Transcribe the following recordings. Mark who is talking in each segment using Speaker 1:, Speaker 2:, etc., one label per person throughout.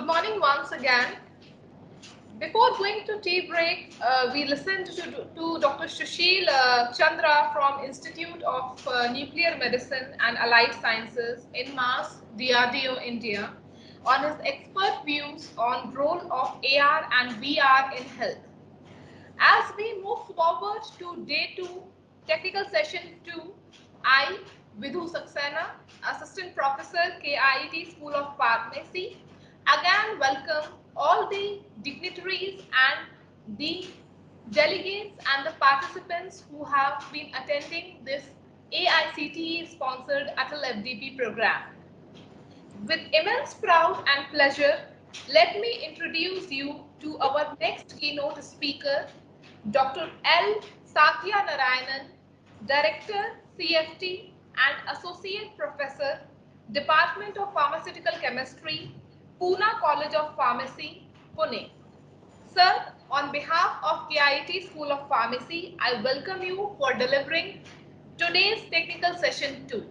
Speaker 1: morning once again. Before going to tea break, we listened to Dr. Sushil Chandra from Institute of Nuclear Medicine and Allied Sciences in Mass, DRDO, India, on his expert views on role of AR and VR in health. As we move forward to day 2, technical session 2, I, Vidhu Saxena, Assistant Professor, KIET School of Pharmacy, again welcome all the dignitaries and the delegates and the participants who have been attending this AICTE sponsored Atal FDP program. With immense pride and pleasure, let me introduce you to our next keynote speaker, Dr. L. Satya Narayanan, Director, CFT and Associate Professor, Department of Pharmaceutical Chemistry, Pune College of Pharmacy, Pune. Sir, on behalf of KIET School of Pharmacy, I welcome you for delivering today's technical session 2.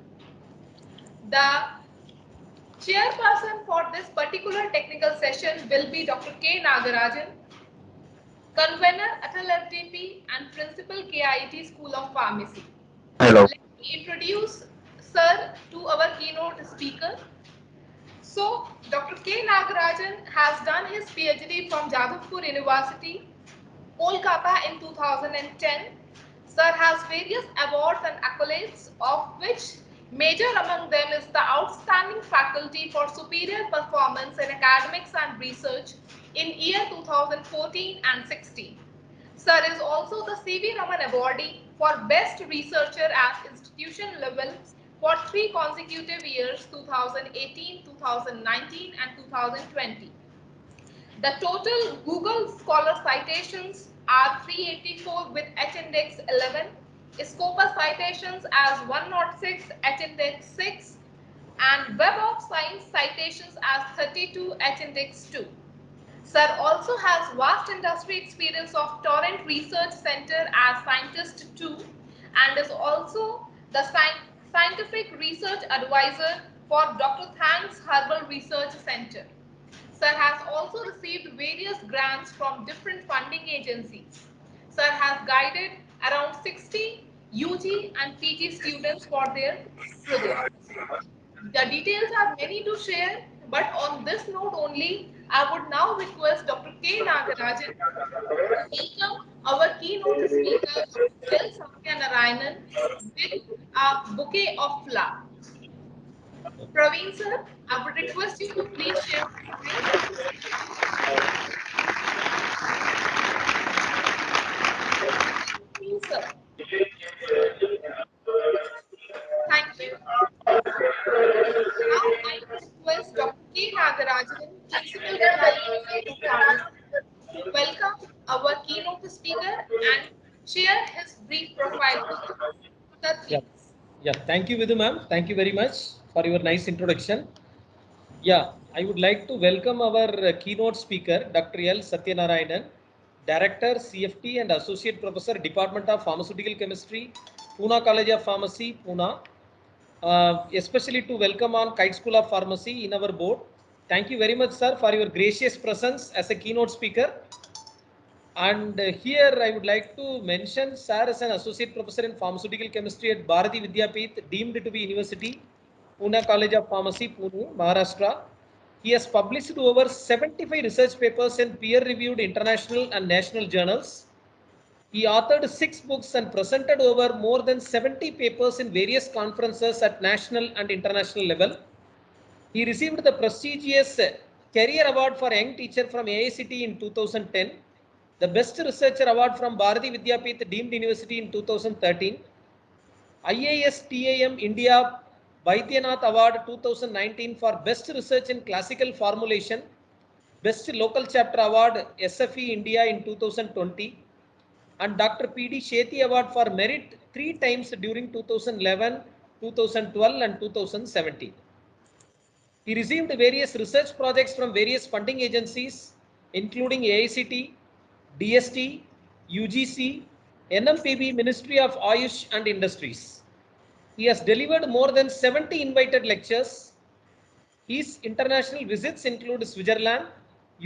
Speaker 1: The chairperson for this particular technical session will be Dr. K. Nagarajan, convener Atal FDP and principal KIET School of Pharmacy.
Speaker 2: Hello.
Speaker 1: Let me introduce Sir to our keynote speaker. So, Dr. K. Nagarajan has done his PhD from Jadavpur University, Kolkata in 2010. Sir has various awards and accolades, of which major among them is the Outstanding Faculty for Superior Performance in Academics and Research in year 2014 and 16. Sir is also the C.V. Raman Awardee for Best Researcher at institution level for 3 consecutive years, 2018, 2019 and 2020. The total Google Scholar citations are 384 with H-index 11, Scopus citations as 106, H-index 6, and Web of Science citations as 32, H-index 2. Sir also has vast industry experience of Torrent Research Center as Scientist 2 and is also the Scientific Research Advisor for Dr. Thanks Herbal Research Center. Sir has also received various grants from different funding agencies. Sir has guided around 60 UG and PG students for their projects. The details are many to share, but on this note only, I would now request Dr. K. Nagarajan to welcome our keynote speaker, Dr. L. Satyanarayanan, with a bouquet of flowers. Praveen sir, I would request you to please share the screen. Praveen sir, thank you. Now I request Dr. K. Nagarajan, Principal KIT School of Pharmacy, to welcome our keynote speaker and share his brief profile with us. Sir,
Speaker 3: Yeah,
Speaker 1: please.
Speaker 3: yeah. Thank you, Vidhu ma'am. Thank you very much for your nice introduction. Yeah, I would like to welcome our keynote speaker, Dr. L. Satyanarayanan, Director, CFT and Associate Professor, Department of Pharmaceutical Chemistry, Pune College of Pharmacy, Pune. Especially to welcome on Kite School of Pharmacy in our board. Thank you very much, sir, for your gracious presence as a keynote speaker. And here I would like to mention Sir as an associate professor in pharmaceutical chemistry at Bharati Vidyapeeth, deemed to be University, Pune College of Pharmacy, Pune, Maharashtra. He has published over 75 research papers in peer-reviewed international and national journals. He authored 6 books and presented over more than 70 papers in various conferences at national and international level. He received the prestigious Career Award for Young Teacher from AICTE in 2010, the Best Researcher Award from Bharati Vidyapeeth Deemed University in 2013, IAS-TAM India Baidyanath Award 2019 for Best Research in Classical Formulation, Best Local Chapter Award SFE India in 2020, and Dr. P.D. Shetty Award for Merit 3 times during 2011, 2012 and 2017. He received various research projects from various funding agencies, including AICT, DST, UGC, NMPB, Ministry of Ayush and Industries. He has delivered more than 70 invited lectures. His international visits include Switzerland,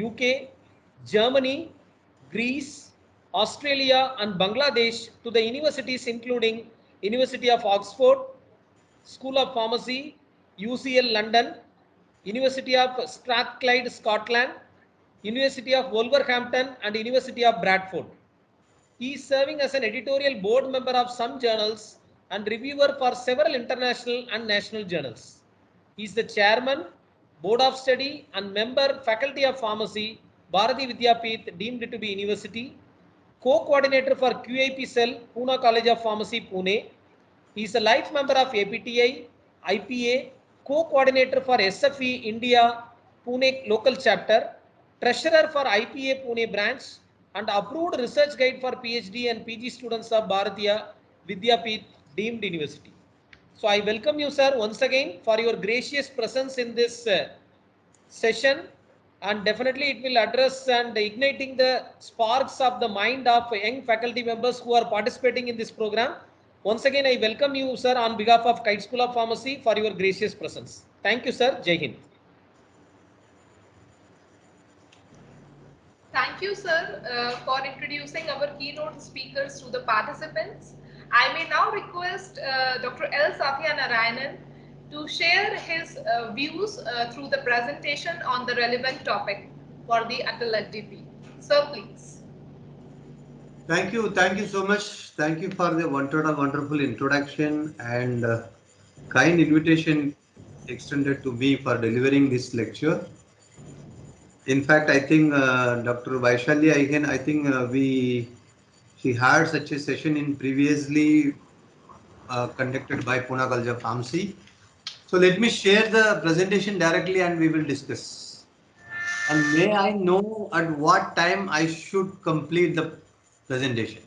Speaker 3: UK, Germany, Greece, Australia and Bangladesh to the universities including University of Oxford, School of Pharmacy, UCL London, University of Strathclyde, Scotland, University of Wolverhampton and University of Bradford. He is serving as an editorial board member of some journals and reviewer for several international and national journals. He is the chairman, board of study and member faculty of pharmacy, Bharati Vidyapeeth deemed to be university, co-coordinator for QIP cell, Pune College of Pharmacy, Pune. He is a life member of APTI, IPA, co-coordinator for SFE India, Pune local chapter, treasurer for IPA Pune branch, and approved research guide for PhD and PG students of Bharatiya Vidyapeeth deemed university. So I welcome you, sir, once again for your gracious presence in this session, and definitely it will address and igniting the sparks of the mind of young faculty members who are participating in this program. Once again, I welcome you, sir, on behalf of Kite School of Pharmacy for your gracious presence. Thank you, sir. Jai Hind.
Speaker 1: Thank you, sir, for introducing our keynote speakers to the participants. I may now request Dr. L. Satya Narayanan to share his views through the presentation on the relevant topic for the Atal FDP. Sir, please.
Speaker 2: Thank you so much. Thank you for the wonderful introduction and kind invitation extended to me for delivering this lecture. In fact, I think Dr. Vaishali, I think she had such a session in previously conducted by Pune College of Pharmacy. So let me share the presentation directly and we will discuss. And may I know at what time I should complete the presentation?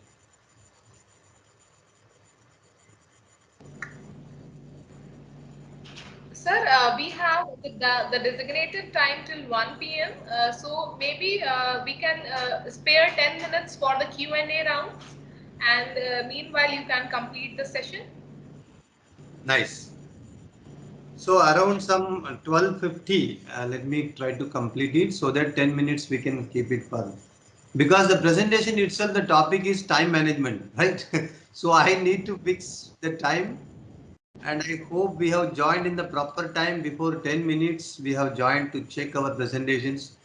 Speaker 1: Sir, we have the designated time till 1 p.m. So maybe we can spare 10 minutes for the Q&A rounds, and meanwhile you can complete the session.
Speaker 2: Nice. So around some 12:50, let me try to complete it so that 10 minutes we can keep it for. Because the presentation itself, the topic is time management, right? So I need to fix the time, and I hope we have joined in the proper time. Before 10 minutes, we have joined to check our presentations.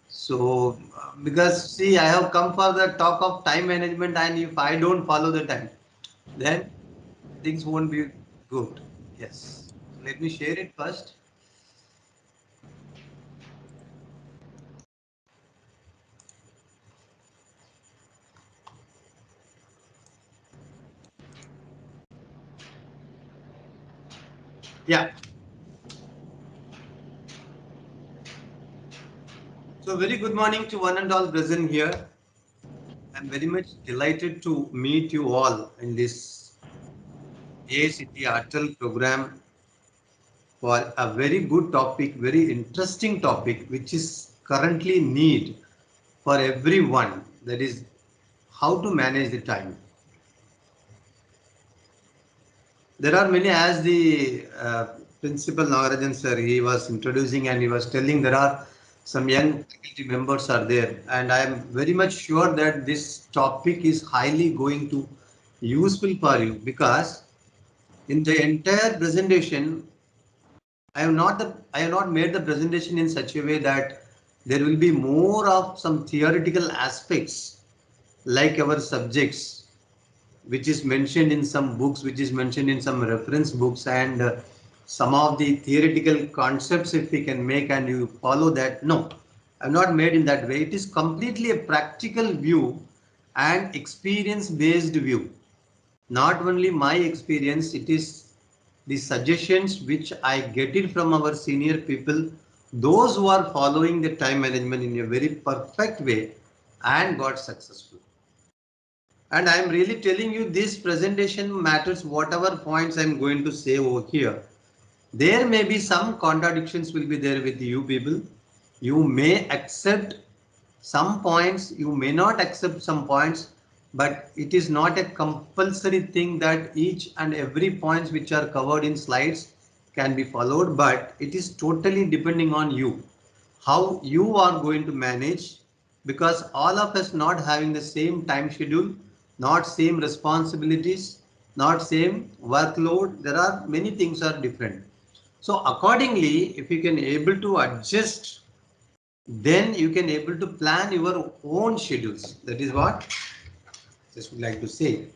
Speaker 2: So because see, I have come for the talk of time management, and if I don't follow the time, then things won't be good. Yes. Let me share it first. Yeah. So very good morning to one and all present here. I'm very much delighted to meet you all in this ACT Atal program for a very good topic, very interesting topic, which is currently need for everyone. That is how to manage the time. There are many, as the principal Nagarajan sir, he was introducing and he was telling there are some young faculty members are there, and I am very much sure that this topic is highly going to useful for you, because in the entire presentation I have not made the presentation in such a way that there will be more of some theoretical aspects like our subjects, which is mentioned in some books, which is mentioned in some reference books, and some of the theoretical concepts if we can make and you follow that. No, I'm not made in that way. It is completely a practical view and experience based view. Not only my experience, it is the suggestions which I get it from our senior people, those who are following the time management in a very perfect way and got successful. And I am really telling you, this presentation matters whatever points I am going to say over here. There may be some contradictions will be there with you people. You may accept some points, you may not accept some points, but it is not a compulsory thing that each and every points which are covered in slides can be followed, but it is totally depending on you, how you are going to manage, because all of us not having the same time schedule, not same responsibilities, not same workload. There are many things are different. So accordingly, if you can able to adjust, then you can able to plan your own schedules. That is what just would like to say.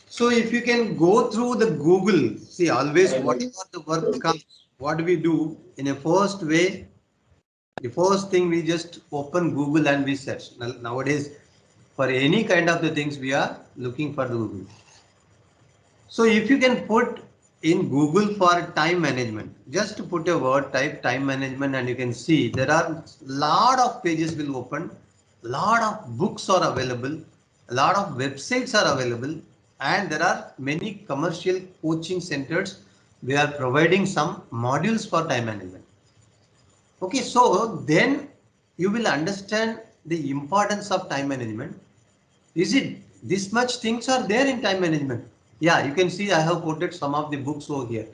Speaker 2: So if you can go through the Google, see always whatever the work comes, what we do in a first way, the first thing we just open Google and we search. Nowadays, for any kind of the things we are looking for the Google. So if you can put in Google for time management, just put a word type time management and you can see there are lot of pages will open, lot of books are available, a lot of websites are available, and there are many commercial coaching centers. We are providing some modules for time management. Okay, so then you will understand the importance of time management. Is it this much things are there in time management? Yeah, you can see I have quoted some of the books over here.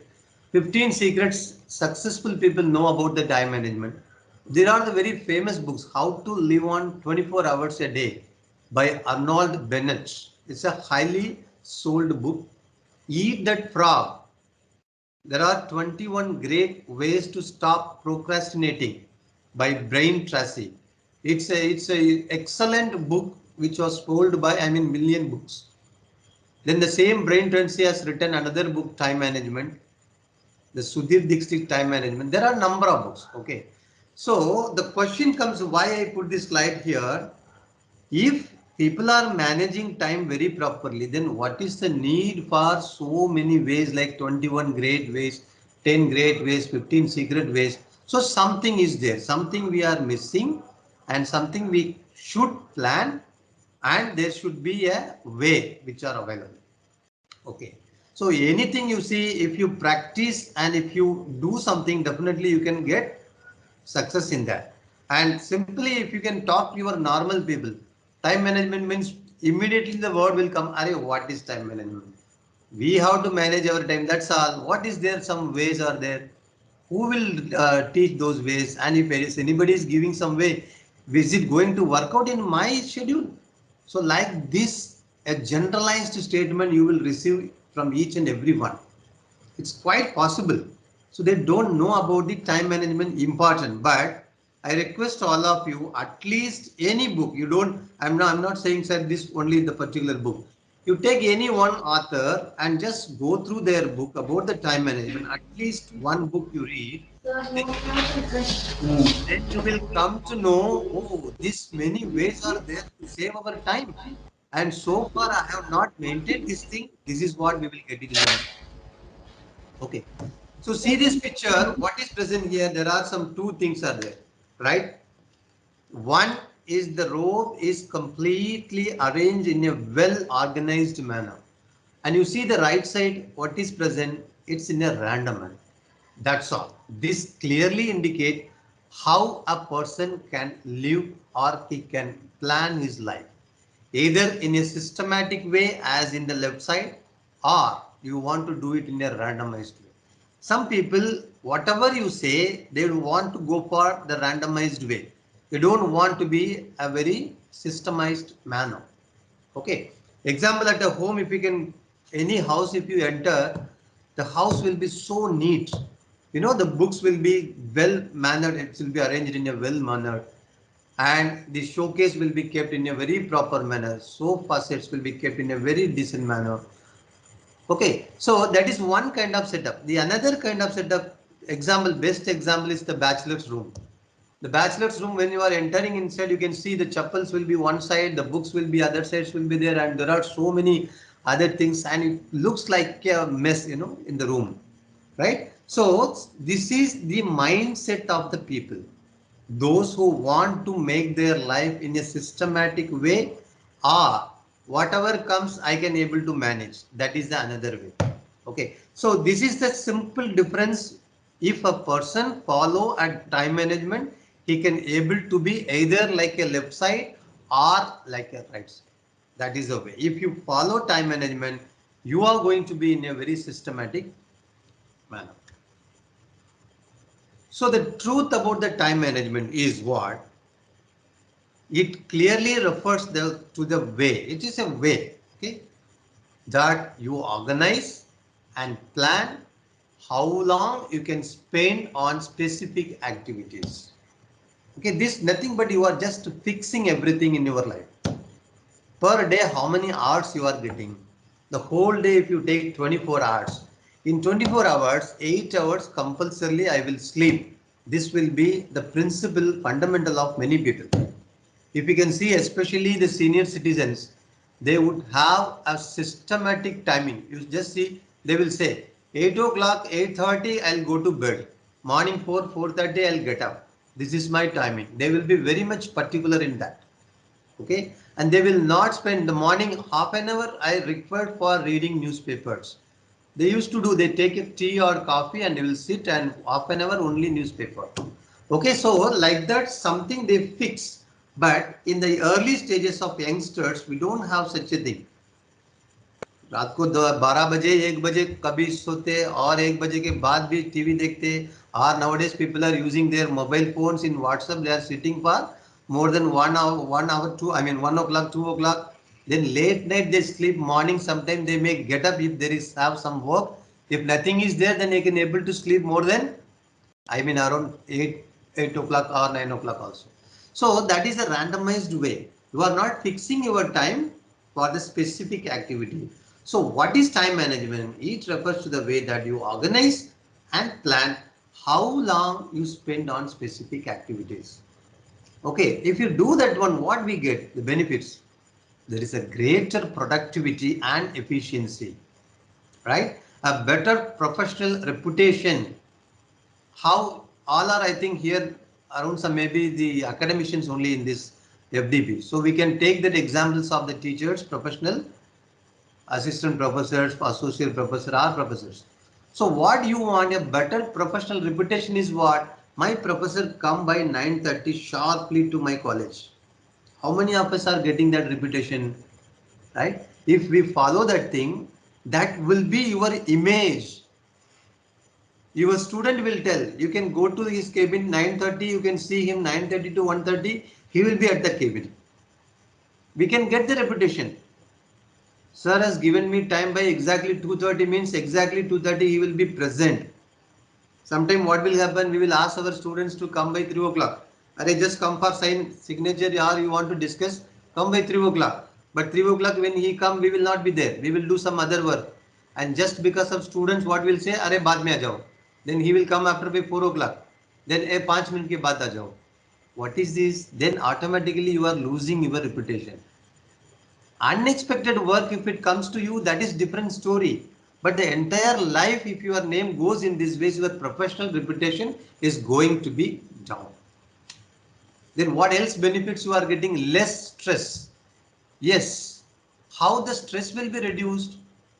Speaker 2: 15 secrets successful people know about the time management. There are the very famous books, How to Live on 24 Hours a Day by Arnold Bennett. It's a highly sold book. Eat That Frog. There are 21 great ways to stop procrastinating by Brian Tracy. It's a excellent book which was sold by million books. Then the same Brian Tracy has written another book, Time Management, the Sudhir Dixit Time Management. There are a number of books. Okay, so the question comes why I put this slide here. If people are managing time very properly, then what is the need for so many ways like 21 great ways, 10 great ways, 15 secret ways? So something is there, something we are missing and something we should plan, and there should be a way which are available. Okay. So anything you see, if you practice and if you do something, definitely you can get success in that. And simply if you can talk to your normal people, time management means immediately the word will come, Are what is time management? We have to manage our time, that's all. What is there? Some ways are there. Who will teach those ways? And if anybody is giving some way, is it going to work out in my schedule? So like this, a generalized statement you will receive from each and every one. It's quite possible. So they don't know about the time management important, but I request all of you, at least any book you don't, I'm not saying that this only the particular book. You take any one author and just go through their book about the time management, at least one book you read, then you will come to know, oh, this many ways are there to save our time. And so far I have not maintained this thing. This is what we will get it in the next. Okay. So see this picture, what is present here? There are some two things are there, right? One is the robe is completely arranged in a well organized manner. And you see the right side, what is present? It's in a random manner. That's all. This clearly indicate how a person can live or he can plan his life. Either in a systematic way as in the left side, or you want to do it in a randomized way. Some people, whatever you say, they want to go for the randomized way. They don't want to be a very systemized manner. Okay. Example at a home, if you can, any house, if you enter, the house will be so neat. You know, the books will be well mannered. It will be arranged in a well mannered, and the showcase will be kept in a very proper manner. Sofa sets will be kept in a very decent manner. Okay, so that is one kind of setup. The another kind of setup, example, best example is the bachelor's room. The bachelor's room, when you are entering inside, you can see the chappals will be one side, the books will be other sides will be there, and there are so many other things, and it looks like a mess, you know, in the room, right? So this is the mindset of the people. Those who want to make their life in a systematic way, or whatever comes I can able to manage, that is the another way. Okay, so this is the simple difference. If a person follow a time management, he can able to be either like a left side or like a right side. That is the way. If you follow time management, you are going to be in a very systematic manner. So the truth about the time management is what? It clearly refers to the way. It is a way, okay, that you organize and plan how long you can spend on specific activities. Okay, this nothing but you are just fixing everything in your life. Per day, how many hours you are getting? The whole day, if you take 24 hours, in 24 hours, 8 hours compulsorily I will sleep. This will be the principle fundamental of many people. If you can see, especially the senior citizens, they would have a systematic timing. You just see, they will say 8 o'clock, 8:30, I'll go to bed. Morning 4:30, I'll get up. This is my timing. They will be very much particular in that. Okay, and they will not spend the morning half an hour I required for reading newspapers. They used to do, they take a tea or coffee and they will sit and half an hour only newspaper. Okay, so like that something they fix. But in the early stages of youngsters, we don't have such a thing. रात को 12 बजे 1 बजे कभी सोते और 1 बजे के बाद भी टीवी देखते. Or nowadays people are using their mobile phones in WhatsApp. They are sitting for more than 1 hour, 2. I mean 1 o'clock, 2 o'clock. Then late night they sleep. Morning sometimes they may get up if there is have some work. If nothing is there, then they can able to sleep more than, I mean around 8 o'clock or 9 o'clock also. So that is a randomized way. You are not fixing your time for the specific activity. So what is time management? It refers to the way that you organize and plan how long you spend on specific activities. Okay, if you do that one, what we get? The benefits. There is a greater productivity and efficiency, right? A better professional reputation. How all are, I think here around some maybe the academicians only in this FDP. So we can take that examples of the teachers, professional, assistant professors, associate professor or professors. So what you want, a better professional reputation is what? My professor come by 9:30 sharply to my college. How many of us are getting that reputation, right? If we follow that thing, that will be your image. Your student will tell, you can go to his cabin 9:30, you can see him 9:30 to 1:30, he will be at the cabin. We can get the reputation. Sir has given me time by exactly 2:30 means exactly 2:30 he will be present. Sometime what will happen, we will ask our students to come by 3 o'clock. Are just come for sign signature or you want to discuss, come by 3 o'clock. But 3 o'clock when he come, we will not be there. We will do some other work. And just because of students, what will say, अरे बाद में आ जाओ. Then he will come after by 4 o'clock. Then 5 minute के बाद आ जाओ. What is this? Then automatically you are losing your reputation. Unexpected work, if it comes to you, that is different story. But the entire life, if your name goes in this way, your professional reputation is going to be down. Then what else benefits you are getting? Less stress. Yes. How the stress will be reduced?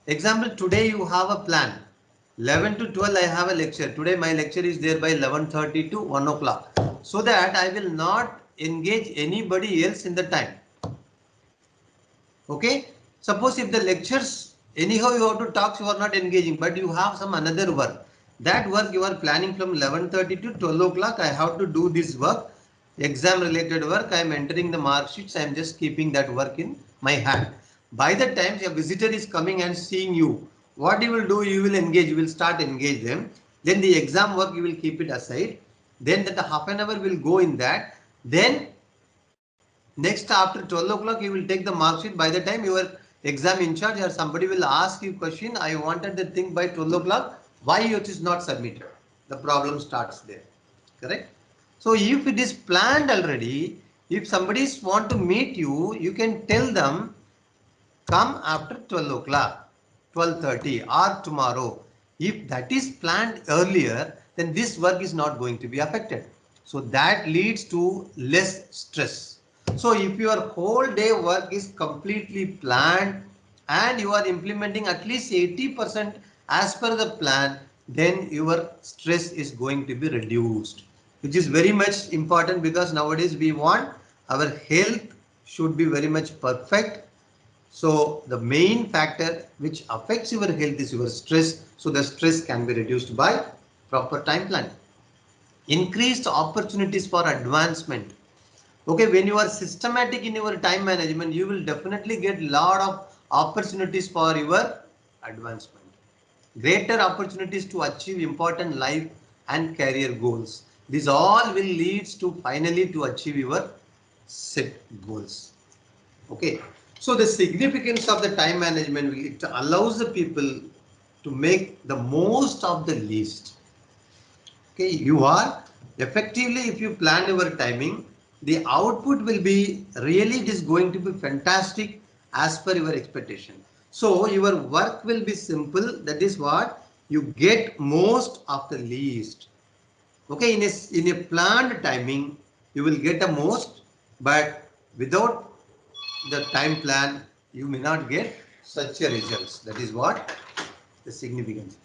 Speaker 2: Example, today you have a plan. 11 to 12 I have a lecture. Today my lecture is there by 11:30 to 1 o'clock. So that I will not engage anybody else in the time. Okay. Suppose if the lectures, anyhow you have to talk, you are not engaging, but you have some another work. That work you are planning from 11:30 to 12 o'clock. I have to do this work. Exam related work. I am entering the mark sheets. I am just keeping that work in my hand. By the time a visitor is coming and seeing you, what you will do, you will engage, you will start engage them. Then the exam work you will keep it aside. Then that half an hour will go in that. Then next after 12 o'clock you will take the mark sheet. By the time your exam in charge or somebody will ask you question, I wanted the thing by 12 o'clock, why it is not submitted? The problem starts there. Correct? So if it is planned already, if somebody want to meet you, you can tell them come after 12 o'clock, 12:30 or tomorrow. If that is planned earlier, then this work is not going to be affected. So that leads to less stress. So if your whole day work is completely planned and you are implementing at least 80% as per the plan, then your stress is going to be reduced, which is very much important because nowadays we want our health should be very much perfect. So the main factor which affects your health is your stress. So the stress can be reduced by proper time plan. Increased opportunities for advancement. Okay, when you are systematic in your time management, you will definitely get lot of opportunities for your advancement. Greater opportunities to achieve important life and career goals. This all will leads to finally to achieve your set goals. Okay, so the significance of the time management will, it allows the people to make the most of the least. Okay, you are effectively, if you plan your timing, the output will be really, it is going to be fantastic as per your expectation. So your work will be simple, that is what you get most of the least. Okay, in a planned timing you will get the most, but without the time plan you may not get such a results. That is what the significance.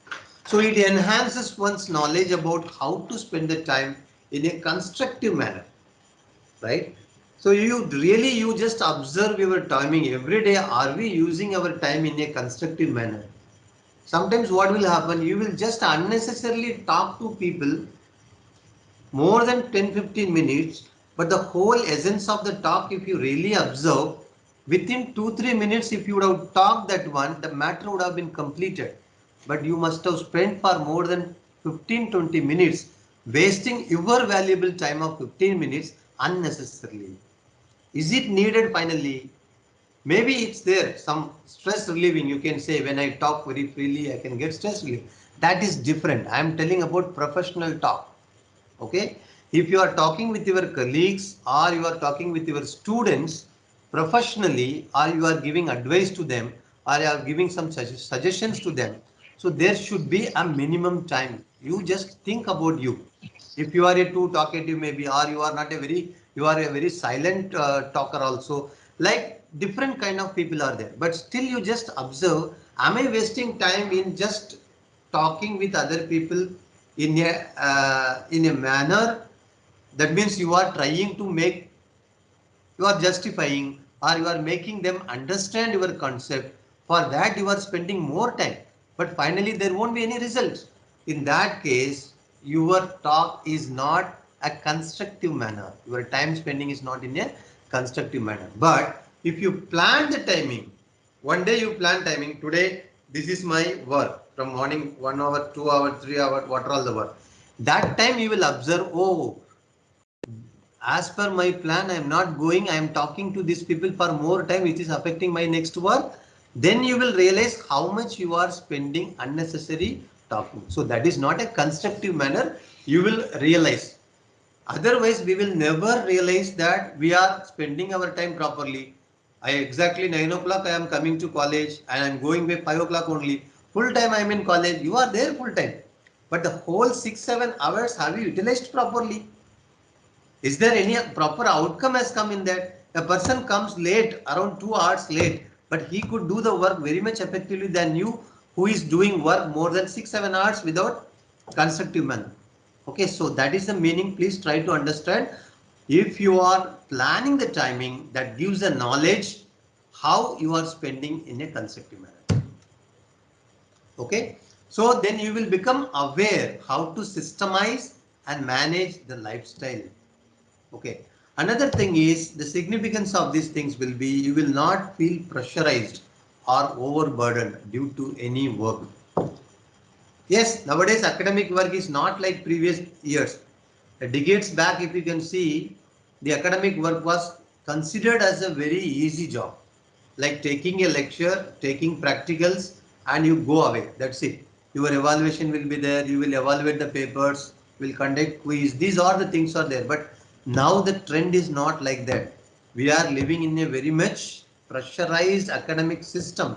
Speaker 2: So it enhances one's knowledge about how to spend the time in a constructive manner, right? So you just observe your timing every day. Are we using our time in a constructive manner? Sometimes what will happen, you will just unnecessarily talk to people more than 10-15 minutes, but the whole essence of the talk, if you really observe, within 2-3 minutes, if you would have talked that one, the matter would have been completed. But you must have spent for more than 15-20 minutes, wasting your valuable time of 15 minutes unnecessarily. Is it needed finally? Maybe it's there, some stress relieving. You can say, when I talk very freely, I can get stress relief. That is different. I am telling about professional talk. Okay, if you are talking with your colleagues or you are talking with your students professionally, or you are giving advice to them, or you are giving some suggestions to them, so there should be a minimum time. You just think about you. If you are a too talkative maybe, or you are not a very, you are a very silent talker also, like different kind of people are there, but still you just observe, am I wasting time in just talking with other people in a manner, that means you are trying to make, you are justifying, or you are making them understand your concept. For that you are spending more time, but finally there won't be any results. In that case, your talk is not a constructive manner, your time spending is not in a constructive manner. But if you plan the timing, one day you plan timing, today this is my work from morning 1 hour, 2 hour, 3 hour, what are all the work, that time you will observe, oh, as per my plan, I am not going, I am talking to these people for more time, which is affecting my next work. Then you will realize how much you are spending unnecessary talking. So that is not a constructive manner, you will realize. Otherwise, we will never realize that we are spending our time properly. I exactly 9 o'clock I am coming to college and I am going by 5 o'clock only. Full time I am in college, you are there full time. But the whole 6-7 hours have you utilized properly? Is there any proper outcome has come in that? A person comes late, around 2 hours late, but he could do the work very much effectively than you, who is doing work more than 6-7 hours without constructive manner. Okay, so that is the meaning. Please try to understand. If you are planning the timing, that gives the knowledge how you are spending in a constructive manner. Okay, so then you will become aware how to systemize and manage the lifestyle. Okay. Another thing is, the significance of these things will be, you will not feel pressurized or overburdened due to any work. Yes, nowadays academic work is not like previous years. Decades back, if you can see, the academic work was considered as a very easy job. Like taking a lecture, taking practicals, and you go away. That's it. Your evaluation will be there. You will evaluate the papers, will conduct quiz. These are the things are there. But now the trend is not like that. We are living in a very much pressurized academic system.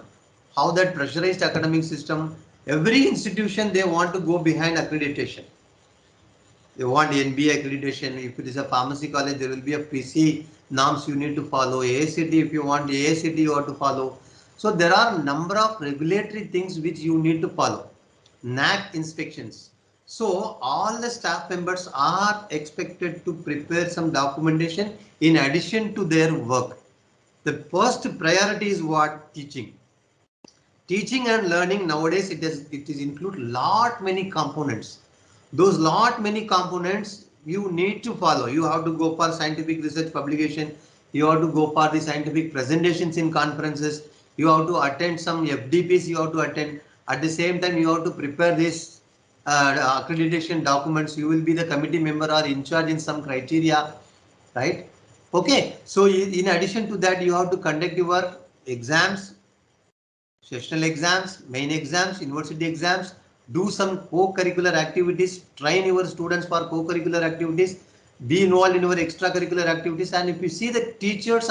Speaker 2: How that pressurized academic system, every institution they want to go behind accreditation. They want NBA accreditation. If it is a pharmacy college, there will be a PC norms you need to follow. AACT, if you want AACT, you have to follow. So there are number of regulatory things which you need to follow. NAC inspections. So all the staff members are expected to prepare some documentation in addition to their work. The first priority is what? Teaching. Teaching and learning nowadays it is include lot many components. Those lot many components you need to follow. You have to go for scientific research publication. You have to go for the scientific presentations in conferences. You have to attend some FDPs. You have to attend. At the same time, you have to prepare this accreditation documents. You will be the committee member or in charge in some criteria, right? Okay. So in addition to that, you have to conduct your exams, sessional exams, main exams, university exams, do some co-curricular activities, train your students for co-curricular activities, be involved in your extracurricular activities. And if you see the teachers'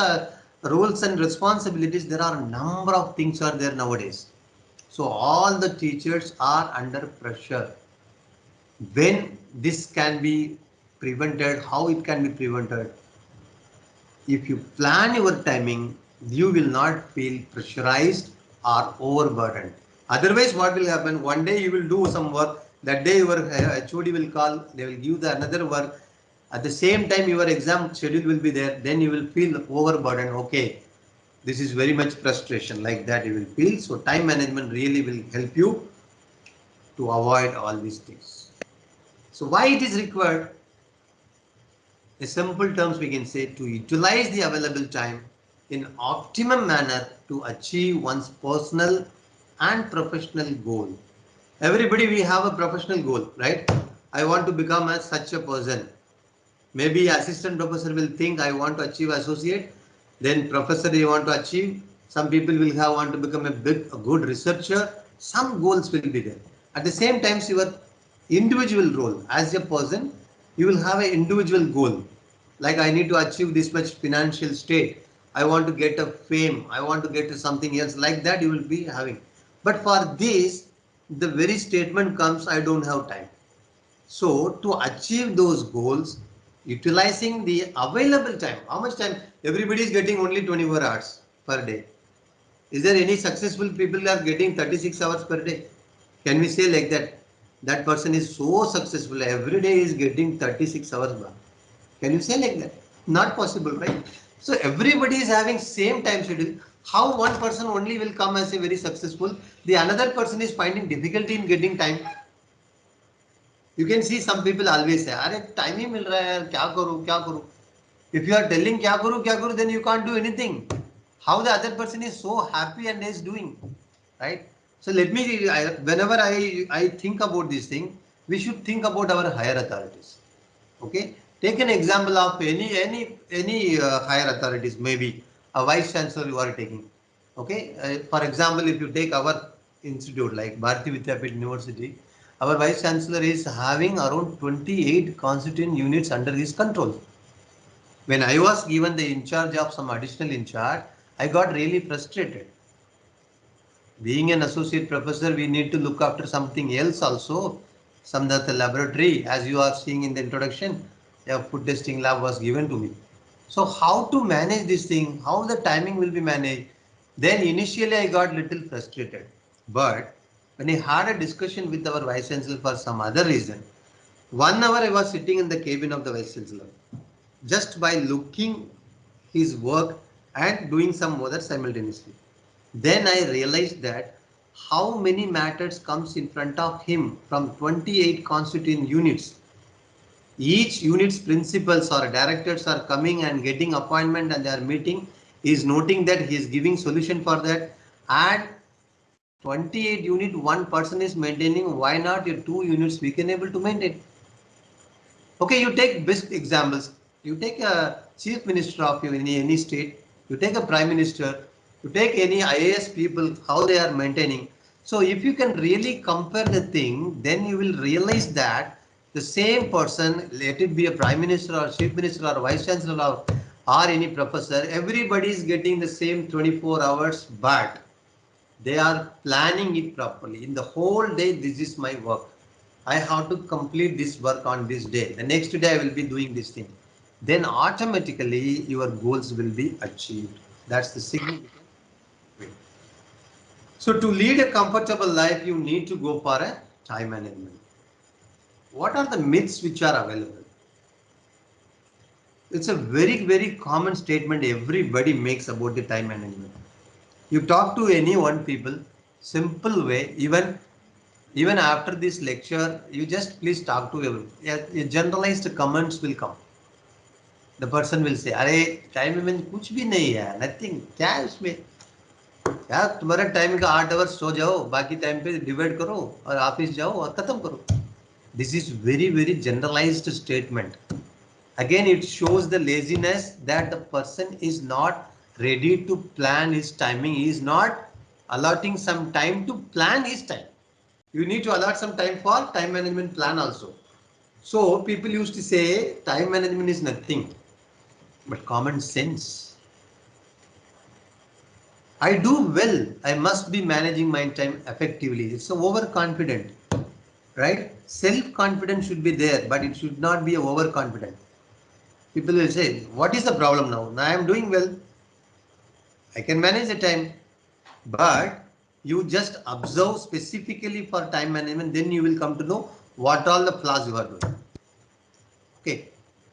Speaker 2: roles and responsibilities, there are a number of things are there nowadays. So all the teachers are under pressure. When this can be prevented, how it can be prevented? If you plan your timing, you will not feel pressurized or overburdened. Otherwise, what will happen? One day you will do some work, that day your HOD will call, they will give the another work. At the same time, your exam schedule will be there, then you will feel overburdened. Okay, this is very much frustration, like that you will feel. So time management really will help you to avoid all these things. So why it is required? In simple terms, we can say to utilize the available time in optimum manner to achieve one's personal and professional goal. Everybody, we have a professional goal, right? I want to become as such a person. Maybe assistant professor will think I want to achieve associate, then professor you want to achieve. Some people will have want to become a good researcher. Some goals will be there. At the same time, your individual role as a person, you will have an individual goal. Like I need to achieve this much financial state. I want to get a fame. I want to get to something else like that you will be having. But for this, the very statement comes, I don't have time. So to achieve those goals, utilizing the available time, how much time? Everybody is getting only 24 hours per day. Is there any successful people are getting 36 hours per day? Can we say like that? That person is so successful, every day is getting 36 hours back. Can you say like that? Not possible, right? So everybody is having same time schedule. How one person only will come as a very successful, the another person is finding difficulty in getting time. You can see some people always say, "अरे time ही मिल रहा है यार, क्या करूँ क्या करूँ?" If you are telling क्या करूँ, then you can't do anything. How the other person is so happy and is doing, right? So let me, whenever I think about this thing, we should think about our higher authorities. Okay, take an example of any higher authorities, maybe a vice chancellor you are taking. Okay, for example, if you take our institute like Bharati Vidyapith University, our vice chancellor is having around 28 constituent units under his control. When I was given the in charge of some additional in charge, I got really frustrated. Being an associate professor, we need to look after something else also. Some of the laboratory, as you are seeing in the introduction, a food testing lab was given to me. So how to manage this thing, how the timing will be managed? Then initially I got little frustrated. But when I had a discussion with our vice chancellor for some other reason, 1 hour I was sitting in the cabin of the vice chancellor. Just by looking his work and doing some other simultaneously. Then I realized that how many matters comes in front of him from 28 constituent units. Each unit's principals or directors are coming and getting appointment and they are meeting. He is noting that he is giving solution for that. And 28 unit, one person is maintaining. Why not your 2 units we can able to maintain? Okay, you take best examples. You take a chief minister of any state. You take a prime minister. You take any IAS people, how they are maintaining. So if you can really compare the thing, then you will realize that the same person, let it be a prime minister or chief minister or vice chancellor or any professor, everybody is getting the same 24 hours, but they are planning it properly. In the whole day, this is my work. I have to complete this work on this day. The next day I will be doing this thing. Then automatically your goals will be achieved. That's the significant way. So to lead a comfortable life, you need to go for a time management. What are the myths which are available? It's a very common statement everybody makes about the time management. You talk to any one people, simple way, even after this lecture, you just please talk to everyone. A generalized comments will come. The person will say, अरे time में कुछ भी नहीं है, nothing, क्या है उसमें, यार तुम्हारा टाइम का 8 आवर्स सो जाओ, बाकी टाइम पे डिवाइड करो और ऑफिस जाओ और खत्म करो. This is very generalized statement. Again, it shows the laziness that the person is not ready to plan his timing. He is not allotting some time to plan his time. You need to allot some time for time management plan also. So people used to say time management is nothing but common sense. I do well. I must be managing my time effectively. It's so overconfident, right? Self-confidence should be there, but it should not be overconfident. People will say, what is the problem now? Now I am doing well. I can manage the time. But you just observe specifically for time management, then you will come to know what all the flaws you are doing. Okay.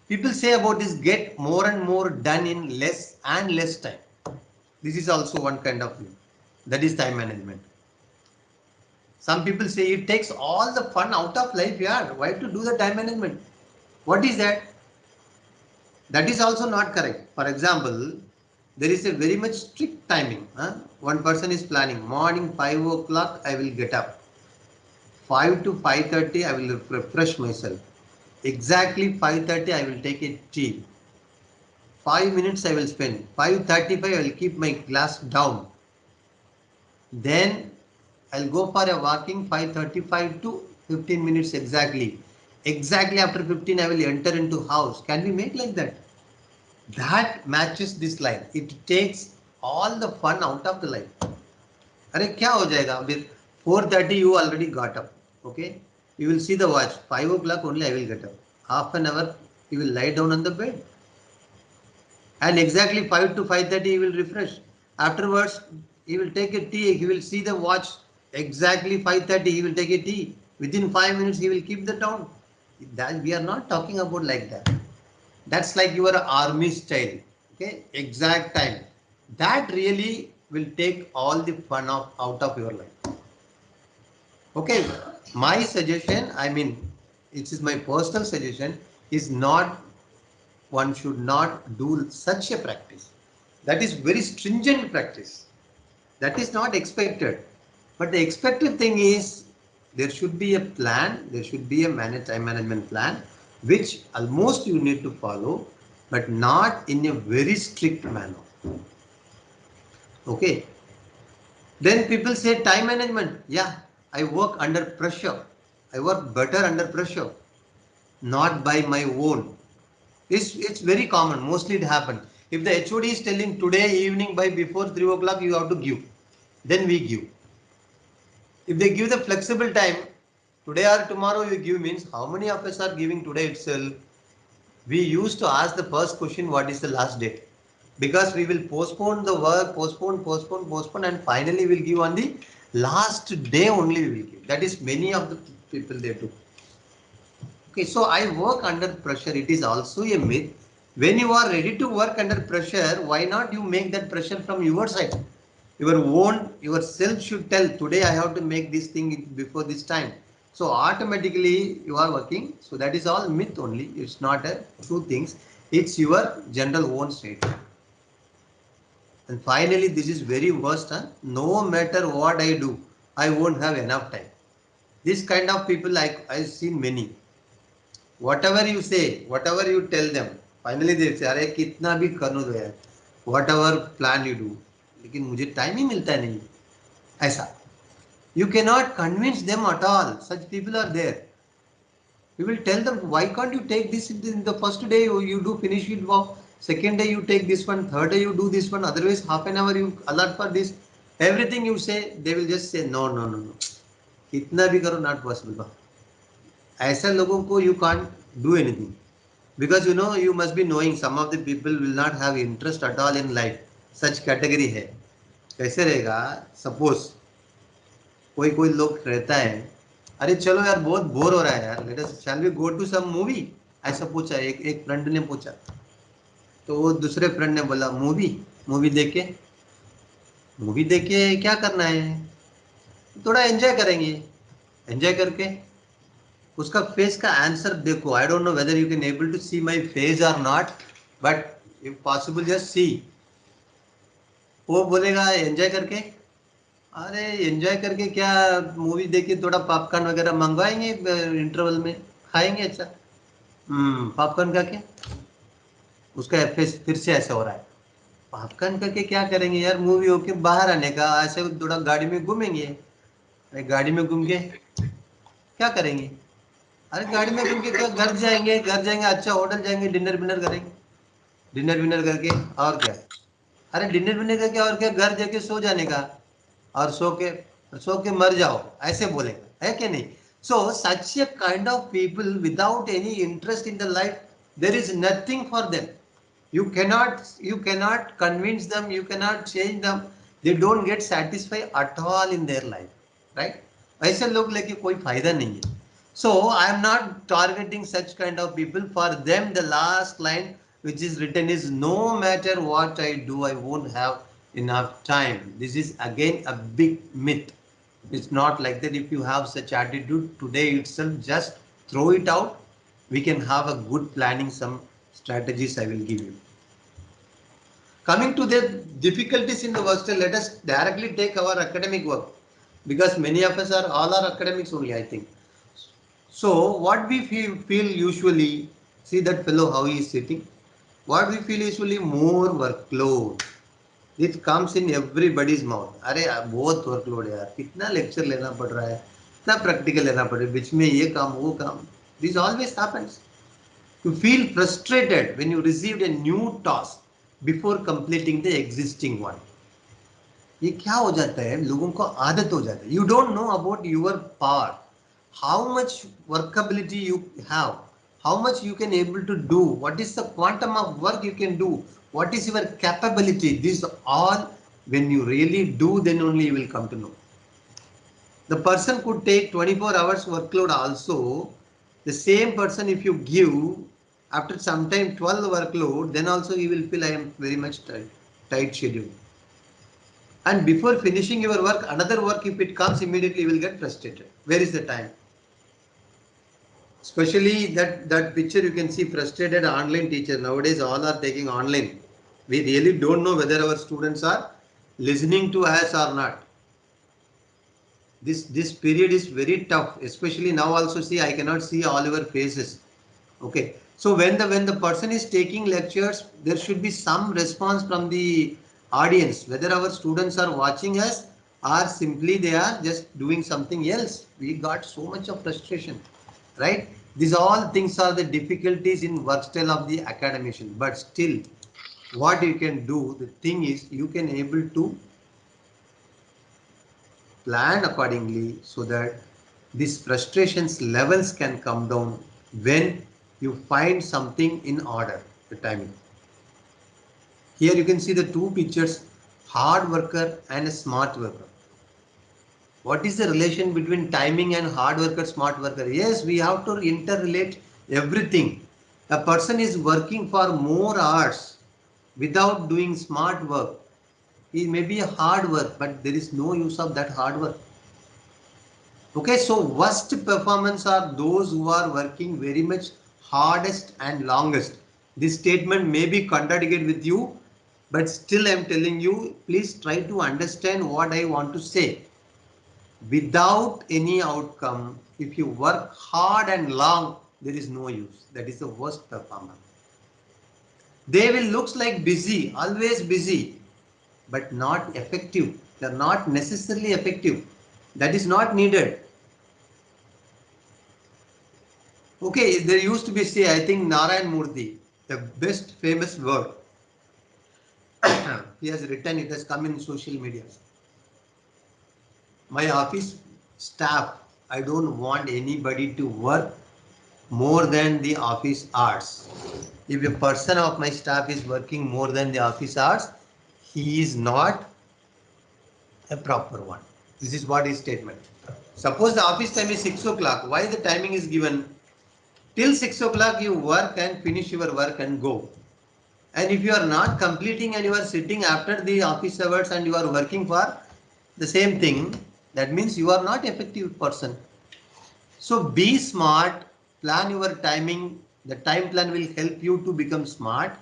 Speaker 2: People say about this, get more and more done in less and less time. This is also one kind of view. That is time management. Some people say it takes all the fun out of life. Yeah, why to do the time management? What is that? That is also not correct. For example, there is a very much strict timing. One person is planning morning 5 o'clock I will get up. 5 to 5:30 I will refresh myself. Exactly 5:30 I will take a tea. 5 minutes I will spend. 5:35 I will keep my glass down. Then I'll go for a walking 5:35 to 15 minutes exactly. Exactly after 15 I will enter into house. Can we make like that? That matches this line. It takes all the fun out of the life. अरे क्या हो जाएगा फिर 4:30 you already got up. Okay, you will see the watch 5 o'clock only I will get up. Half an hour you will lie down on the bed. And exactly 5 to 5:30 he will refresh. Afterwards he will take a tea. He will see the watch. Exactly 5:30 he will take a tea. Within 5 minutes he will keep the town. That we are not talking about like that. That's like your army style. Okay, exact time. That really will take all the fun out of your life. Okay, my suggestion, I mean, it is my personal suggestion, is not, one should not do such a practice. That is very stringent practice. That is not expected. But the expected thing is there should be a plan, there should be a time management plan, which almost you need to follow, but not in a very strict manner. Okay. Then people say time management. Yeah, I work under pressure. I work better under pressure, not by my own. It's very common. Mostly it happens. If the HOD is telling today evening by before 3 o'clock you have to give, then we give. If they give the flexible time, today or tomorrow you give means how many of us are giving today itself? We used to ask the first question, what is the last date? Because we will postpone the work, postpone, and finally we'll give on the last day only we will give. That is many of the people they do. Okay, so I work under pressure. It is also a myth. When you are ready to work under pressure, why not you make that pressure from your side? Yourself should tell, today I have to make this thing before this time. So automatically you are working. So that is all myth only. It's not a true things. It's your general own statement. And finally, this is very worst. No matter what I do, I won't have enough time. This kind of people I've seen many. Whatever you say, whatever you tell them, finally they say, अरे कितना भी करने दो यार, whatever plan you do, लेकिन मुझे time ही मिलता नहीं, ऐसा. You cannot convince them at all. Such people are there. You will tell them, why can't you take this in the first day you do finish it work, second day you take this one, third day you do this one, otherwise half an hour you allot for this. Everything you say, they will just say no. कितना भी करो, not possible. ऐसा लोगों को you can't do anything, because you must be knowing some of the people will not have interest at all in life. Such category है. कैसे रहेगा? Suppose कोई लोग रहता है, अरे चलो यार बहुत बोर हो रहा है यार, let us shall we go to some movie, ऐसा पूछा एक फ्रेंड ने पूछा. तो वो दूसरे फ्रेंड ने बोला मूवी मूवी देख के क्या करना है, थोड़ा एंजॉय करेंगे, एंजॉय करके उसका फेस का आंसर देखो. I don't know whether you can able to see my face और not, but if possible just see. वो बोलेगा एंजॉय करके. अरे एंजॉय करके क्या, मूवी देख के थोड़ा पॉपकॉर्न वगैरह मंगवाएंगे इंटरवल में, खाएंगे. अच्छा पॉपकॉर्न का क्या, उसका फेस फिर से ऐसा हो रहा है. पॉपकॉर्न करके क्या करेंगे यार, मूवी होके बाहर आने का, ऐसे थोड़ा गाड़ी में घूमेंगे. अरे गाड़ी में घूम के क्या करेंगे, अरे गाड़ी में घूम के क्या, घर जाएंगे अच्छा होटल जाएंगे, डिनर विनर करेंगे, डिनर विनर करके और क्या. अरे डिनर विनर करके और क्या, घर जाके सो जाने का, और सो के मर जाओ, ऐसे बोलेगा, है कि नहीं. So such a kind of people without any interest in the life, there is nothing for them. You cannot convince them, you cannot change them. They don't get satisfied at all in their life, right? ऐसे लोग लेके कोई फायदा नहीं है. So I am not targeting such kind of people. For them the last line which is written is, no matter what I do I won't have enough time. This is again a big myth. It's not like that. If you have such attitude today itself, just throw it out. We can have a good planning, some strategies I will give you. Coming to the difficulties in the work style, let us directly take our academic work, because many of us are all are academics only, I think. So what we feel usually, see that fellow how he is sitting. What we feel usually, more workload. It comes in everybody's mouth. अरे बहुत workload है यार, कितना lecture लेना पड़ रहा है, कितना practical लेना पड़ रहा है, बीच में ये काम वो काम. This always happens. You feel frustrated when you received a new task before completing the existing one. ये क्या हो जाता है, लोगों को आदत हो जाता है. You don't know about your power, how much workability you have, how much you can able to do, what is the quantum of work you can do, what is your capability. This all when you really do, then only you will come to know. The person could take 24 hours workload also. The same person, if you give after some time 12 workload, then also you will feel I am very much tight schedule. And before finishing your work, another work if it comes, immediately you will get frustrated. Where is the time? Especially that picture you can see, frustrated online teacher. Nowadays all are taking online. We really don't know whether our students are listening to us or not. This period is very tough, especially now. Also see, I cannot see all your faces. Okay, so when the person is taking lectures, there should be some response from the audience, whether our students are watching us or simply they are just doing something else. We got so much of frustration, right? These all things are the difficulties in work style of the academician. But still, what you can do, the thing is, you can able to plan accordingly so that these frustrations levels can come down when you find something in order, the timing. Here you can see the two pictures, hard worker and a smart worker. What is the relation between timing and hard worker, smart worker? Yes, we have to interrelate everything. A person is working for more hours without doing smart work. It may be a hard work, but there is no use of that hard work. Okay, so worst performance are those who are working very much hardest and longest. This statement may be contradicted with you, but still I am telling you, please try to understand what I want to say. Without any outcome, if you work hard and long, there is no use. That is the worst performance. They will look like busy, always busy, but not effective. They are not necessarily effective. That is not needed. Okay, there used to be, say, I think Narayan Murthy, the best famous word. He has written, it has come in social media. My office staff, I don't want anybody to work more than the office hours. If a person of my staff is working more than the office hours, he is not a proper one. This is what his statement. Suppose the office time is 6 o'clock. Why the timing is given? Till 6 o'clock you work and finish your work and go. And if you are not completing and you are sitting after the office hours and you are working for the same thing, that means you are not effective person. So be smart, plan your timing. The time plan will help you to become smart.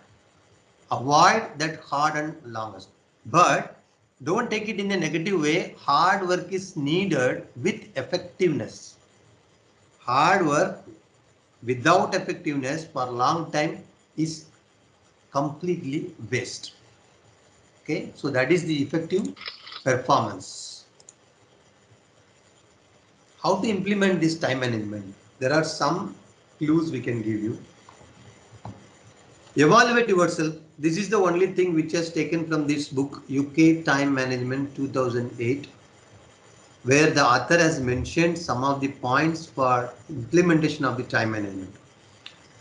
Speaker 2: Avoid that hard and long. But don't take it in a negative way. Hard work is needed with effectiveness. Hard work without effectiveness for a long time is completely waste. Okay, so that is the effective performance. How to implement this time management? There are some clues we can give you. Evaluate yourself. This is the only thing which has taken from this book, UK Time Management 2008, where the author has mentioned some of the points for implementation of the time management.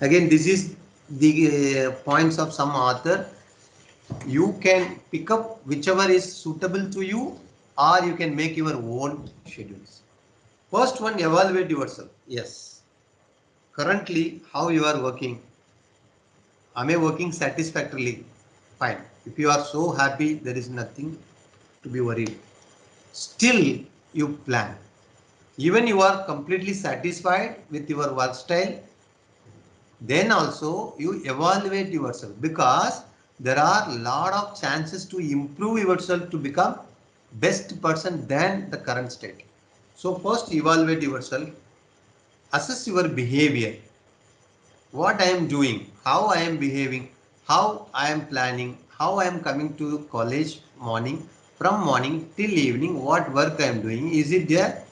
Speaker 2: Again, this is the points of some author. You can pick up whichever is suitable to you, or you can make your own schedules. First one, evaluate yourself. Yes. Currently, how you are working? Am I working satisfactorily? Fine. If you are so happy, there is nothing to be worried. Still, you plan. Even you are completely satisfied with your work style, then also you evaluate yourself, because there are a lot of chances to improve yourself to become best person than the current state. So first evaluate yourself, assess your behavior, what I am doing, how I am behaving, how I am planning, how I am coming to college morning, from morning till evening, what work I am doing, is it there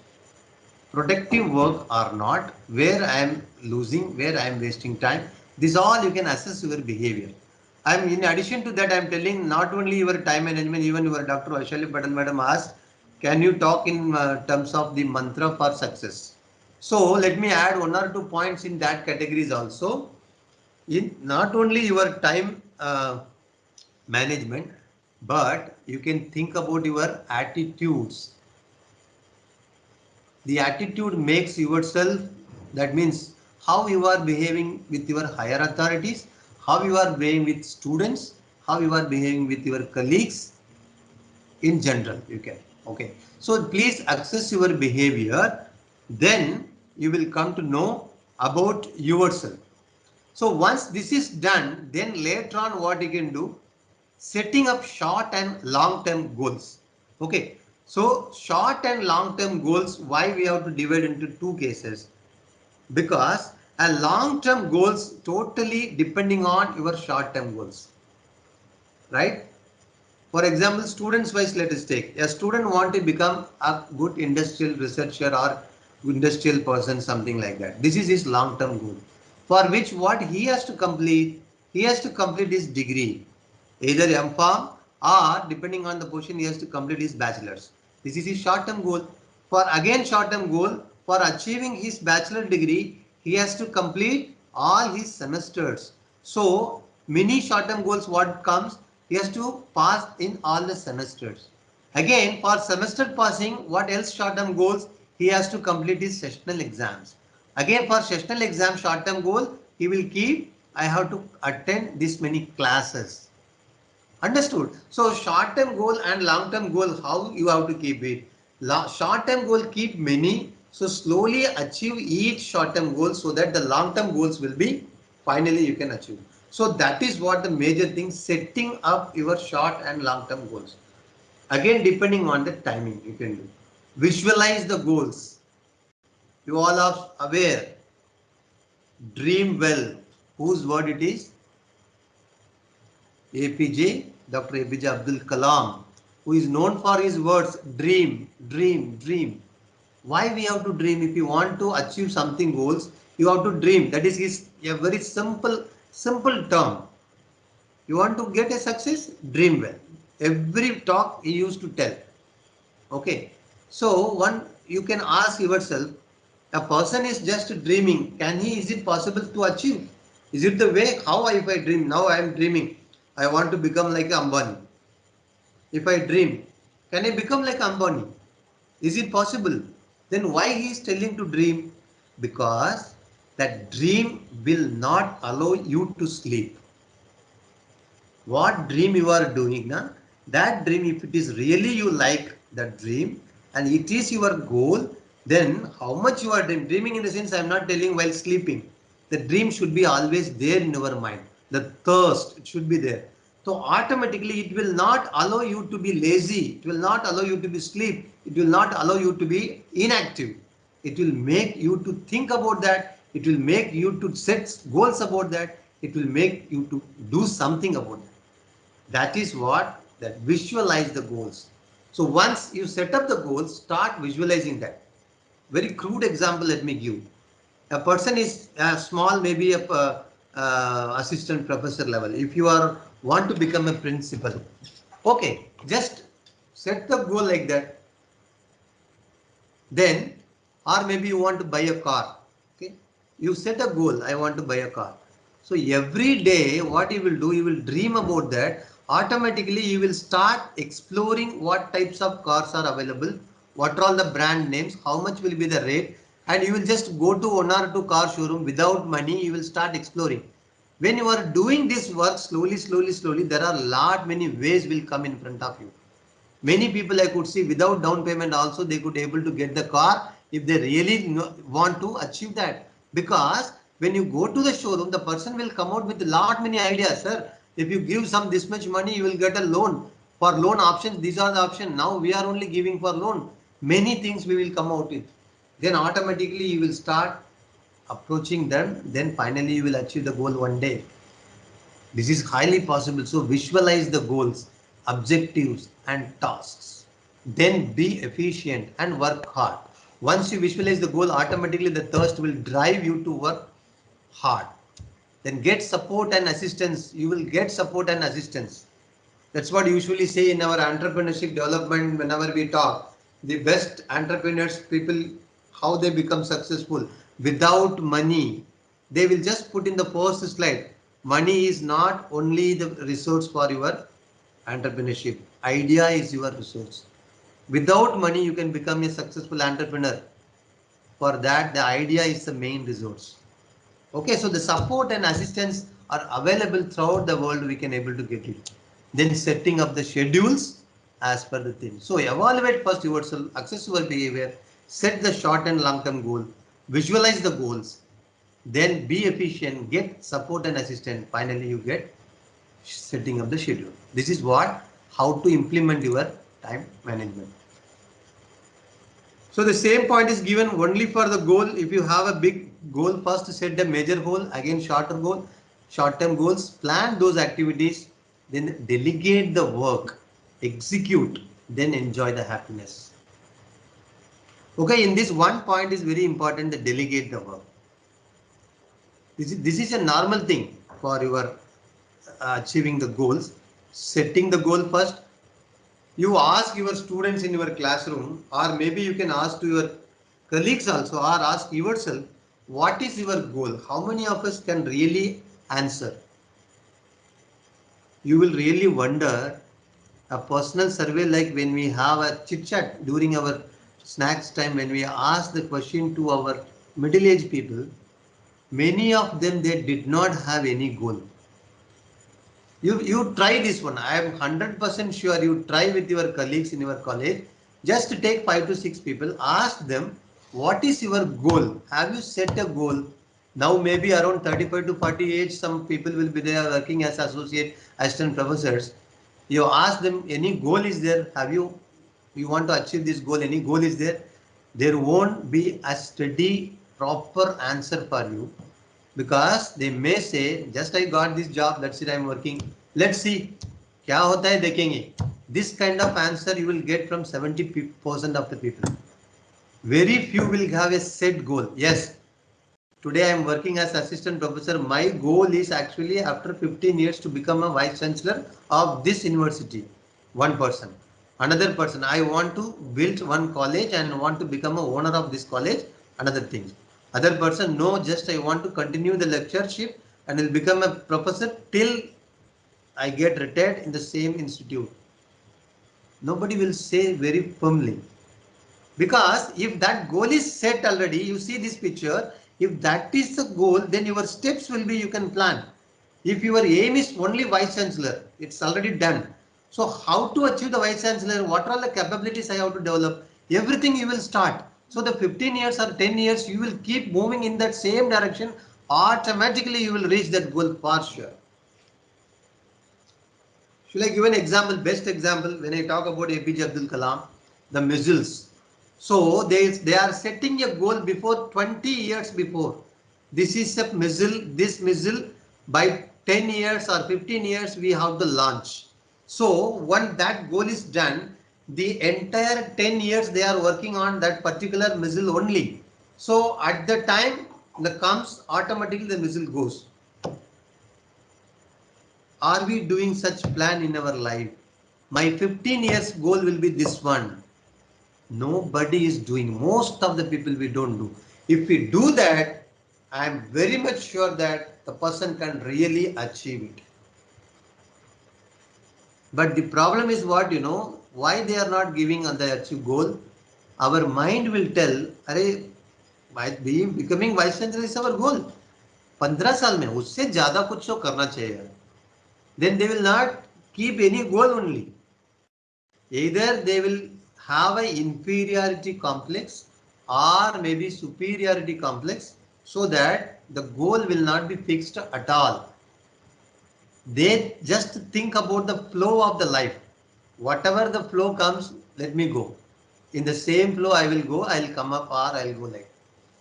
Speaker 2: productive work or not, where I am losing, where I am wasting time. This all you can assess your behavior. I am, in addition to that, I am telling not only your time management, even your Dr. Vaishali Patel madam asked, can you talk in terms of the mantra for success? So let me add one or two points in that categories also. In not only your time management, but you can think about your attitudes. The attitude makes yourself, that means how you are behaving with your higher authorities, how you are behaving with students, how you are behaving with your colleagues in general. You can, okay, so please access your behavior, then you will come to know about yourself. So once this is done, then later on what you can do, setting up short and long term goals. Okay, so short and long term goals, why we have to divide into two cases? Because a long term goals totally depending on your short term goals, right? For example, students wise, let us take a student want to become a good industrial researcher or industrial person, something like that. This is his long term goal, for which what he has to complete, he has to complete his degree, either M.Pharm or depending on the position, he has to complete his bachelor's. This is his short term goal. For again short term goal, for achieving his bachelor degree, he has to complete all his semesters. So many short term goals, what comes, he has to pass in all the semesters. Again, for semester passing, what else short term goals, he has to complete his sessional exams. Again, for sessional exam short term goal, he will keep, I have to attend this many classes. Understood? So short term goal and long term goal, how you have to keep it? Short term goal keep many, so slowly achieve each short term goal so that the long term goals will be finally you can achieve. So that is what the major thing, setting up your short and long term goals. Again, depending on the timing you can do. Visualize the goals. You all are aware. Dream well. Whose word it is? APJ, Dr. APJ Abdul Kalam, who is known for his words, dream, dream, dream. Why we have to dream? If you want to achieve something goals, you have to dream. That is his a very simple term. You want to get a success, dream well. Every talk he used to tell. Okay. So one, you can ask yourself, a person is just dreaming. Can he? Is it possible to achieve? Is it the way? How if I dream? Now I am dreaming. I want to become like Ambani. If I dream, can I become like Ambani? Is it possible? Then why he is telling to dream? Because that dream will not allow you to sleep. What dream you are doing, na? That dream, if it is really you like that dream and it is your goal, then how much you are dreaming in the sense I am not telling while sleeping. The dream should be always there in your mind. The thirst, it should be there. So automatically it will not allow you to be lazy. It will not allow you to be sleep. It will not allow you to be inactive. It will make you to think about that. It will make you to set goals about that. It will make you to do something about that. That is what that visualize the goals. So once you set up the goals, start visualizing that. Very crude example let me give. A person is small, maybe a assistant professor level. If you are want to become a principal, okay, just set the goal like that. Then, or maybe you want to buy a car. Okay, you set a goal. I want to buy a car. So every day, what you will do, you will dream about that. Automatically, you will start exploring what types of cars are available, what are all the brand names, how much will be the rate, and you will just go to one or two car showroom without money. You will start exploring. When you are doing this work slowly, slowly, slowly, there are lot many ways will come in front of you. Many people I could see without down payment also they could able to get the car if they really want to achieve that. Because when you go to the showroom, the person will come out with a lot many ideas. Sir, if you give some this much money, you will get a loan. For loan options, these are the options. Now we are only giving for loan. Many things we will come out with. Then automatically you will start approaching them. Then finally you will achieve the goal one day. This is highly possible. So visualize the goals, objectives and tasks. Then be efficient and work hard. Once you visualize the goal, automatically the thirst will drive you to work hard. Then get support and assistance. You will get support and assistance. That's what usually say in our entrepreneurship development whenever we talk. The best entrepreneurs, people, how they become successful without money. They will just put in the first slide. Money is not only the resource for your entrepreneurship. Idea is your resource. Without money, you can become a successful entrepreneur. For that, the idea is the main resource. Okay, so the support and assistance are available throughout the world. We can able to get it. Then setting up the schedules as per the thing. So evaluate first yourself, assess your behavior, set the short and long term goal, visualize the goals, then be efficient, get support and assistance. Finally, you get setting up the schedule. This is what how to implement your time management. So the same point is given only for the goal. If you have a big goal, first set a major goal, again shorter goal, short-term goals, plan those activities, then delegate the work, execute, then enjoy the happiness. Okay, in this one point is very important, the delegate the work. This is a normal thing for your achieving the goals. Setting the goal first, you ask your students in your classroom, or maybe you can ask to your colleagues also, or ask yourself, what is your goal? How many of us can really answer? You will really wonder. A personal survey, like when we have a chit chat during our snacks time, when we ask the question to our middle aged people, many of them they did not have any goal. You try this one. I am 100% sure you try with your colleagues in your college. Just take 5 to 6 people. Ask them, what is your goal? Have you set a goal? Now maybe around 35 to 40 age, some people will be there working as associate assistant professors. You ask them, any goal is there? Have you want to achieve this goal? Any goal is there? There won't be a steady proper answer for you, because they may say just I got this job, that's it, I'm working, let's see क्या होता है देखेंगे. This kind of answer you will get from 70% of the people. Very few will have a set goal. Yes, today I am working as assistant professor. My goal is actually after 15 years to become a vice chancellor of this university. One person. Another person, I want to build one college and want to become a owner of this college. Another thing. Other person, no, just I want to continue the lectureship and will become a professor till I get retired in the same institute. Nobody will say very firmly. Because if that goal is set already, you see this picture, if that is the goal, then your steps will be, you can plan. If your aim is only Vice Chancellor, it's already done. So how to achieve the Vice Chancellor? What are the capabilities I have to develop? Everything you will start. So the 15 years or 10 years, you will keep moving in that same direction. Automatically, you will reach that goal for sure. Should I give an example, best example, when I talk about APJ Abdul Kalam, the missiles. So they are setting a goal before 20 years before. This is a missile, this missile by 10 years or 15 years we have to launch. So when that goal is done, the entire 10 years they are working on that particular missile only. So at the time that comes, automatically the missile goes. Are we doing such plan in our life? My 15 years goal will be this one. Nobody is doing. Most of the people we don't do. If we do that, I am very much sure that the person can really achieve it. But the problem is what, why they are not giving on the achieve goal. Our mind will tell, अरे becoming vice chancellor is our goal. 15 साल में उससे ज्यादा कुछ तो करना चाहिए. Then they will not keep any goal only. Either they will have an inferiority complex or maybe superiority complex, so that the goal will not be fixed at all. They just think about the flow of the life. Whatever the flow comes, let me go. In the same flow I will go, I will come up or I will go like.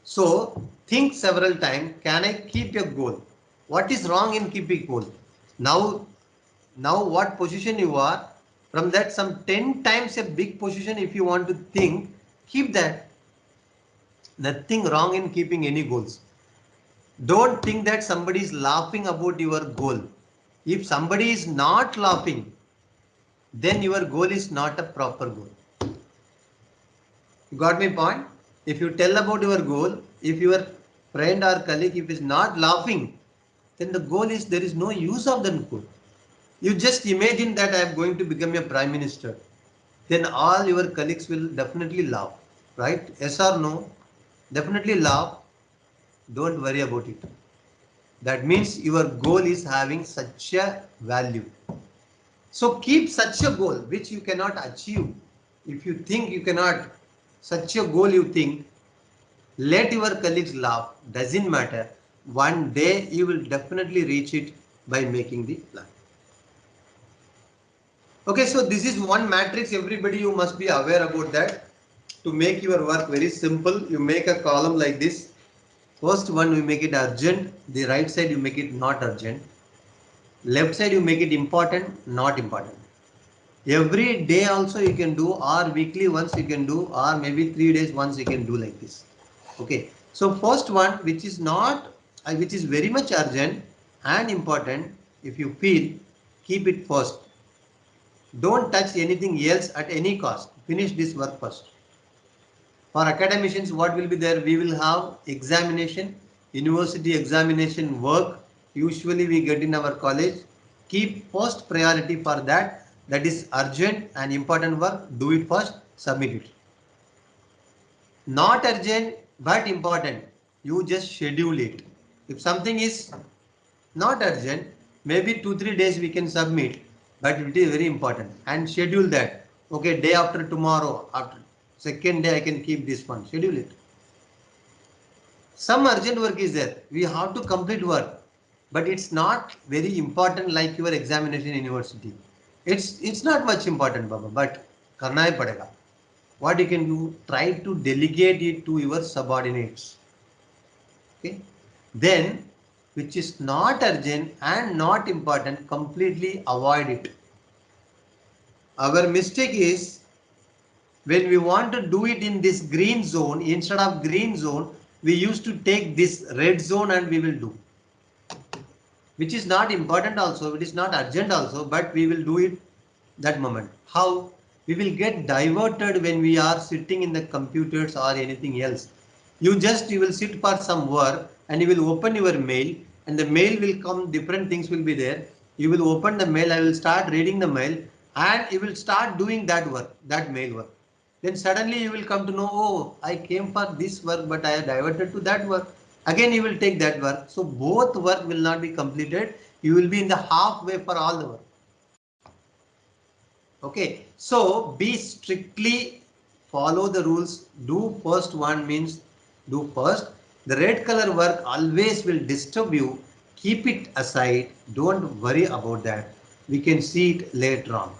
Speaker 2: So think several times, can I keep a goal? What is wrong in keeping goal? Now what position you are, from that some 10 times a big position if you want to think, keep that. Nothing wrong in keeping any goals. Don't think that somebody is laughing about your goal. If somebody is not laughing, then your goal is not a proper goal. You got my point? If you tell about your goal, if your friend or colleague if is not laughing, then the goal is, there is no use of that goal. You just imagine that I am going to become a prime minister. Then all your colleagues will definitely laugh, right? Yes or no? Definitely laugh. Don't worry about it. That means your goal is having such a value. So keep such a goal which you cannot achieve. If you think you cannot, such a goal you think, let your colleagues laugh. Doesn't matter. One day you will definitely reach it by making the plan. Okay, so this is one matrix. Everybody, you must be aware about that. To make your work very simple, you make a column like this. First one, you make it urgent. The right side, you make it not urgent. Left side, you make it important, not important. Every day also you can do, or weekly once you can do, or maybe 3 days once you can do like this. Okay. So first one, which is which is very much urgent and important, if you feel, keep it first. Don't touch anything else at any cost. Finish this work first. For academicians, what will be there? We will have examination, university examination work. Usually we get in our college. Keep first priority for that. That is urgent and important work. Do it first, submit it. Not urgent but important. You just schedule it. If something is not urgent, maybe 2-3 days we can submit, but it is very important, and schedule that. Okay, day after tomorrow, after second day I can keep this one, schedule it. Some urgent work is there, we have to complete work, but it's not very important like your examination in university. It's not much important, Baba, but karna hi padega. What you can do, try to delegate it to your subordinates. Okay, then which is not urgent and not important, completely avoid it. Our mistake is, when we want to do it in this green zone, instead of green zone, we used to take this red zone and we will do. Which is not important also, it is not urgent also, but we will do it that moment. How? We will get diverted when we are sitting in the computers or anything else. You will sit for some work and you will open your mail, and the mail will come, different things will be there. You will open the mail, I will start reading the mail, and you will start doing that work, that mail work. Then suddenly you will come to know, oh, I came for this work, but I have diverted to that work. Again you will take that work. So both work will not be completed You will be in the halfway for all the work. Okay, so be strictly follow the rules. Do first one means do first. The red color work always will disturb you. Keep it aside. Don't worry about that. We can see it later on.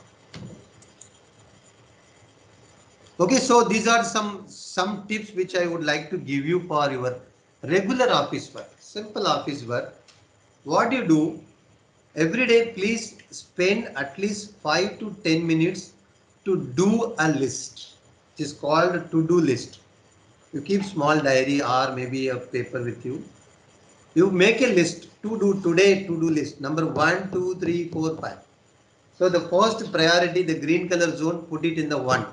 Speaker 2: Okay, so these are some tips which I would like to give you for your regular office work, simple office work. What you do every day, please spend at least 5 to 10 minutes to do a list. It is called to-do list. You keep small diary or maybe a paper with you. You make a list to do today, to-do list number 1, 2, 3, 4, 5. So the first priority, the green color zone, put it in the 1.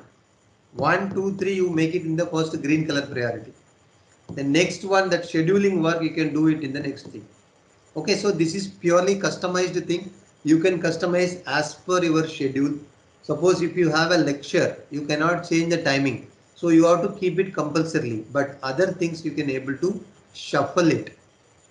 Speaker 2: 1, 2, 3, you make it in the first green color priority. The next one, that scheduling work, you can do it in the next thing. Okay, so this is purely customized thing. You can customize as per your schedule. Suppose if you have a lecture, you cannot change the timing. So you have to keep it compulsorily, but other things you can able to shuffle it.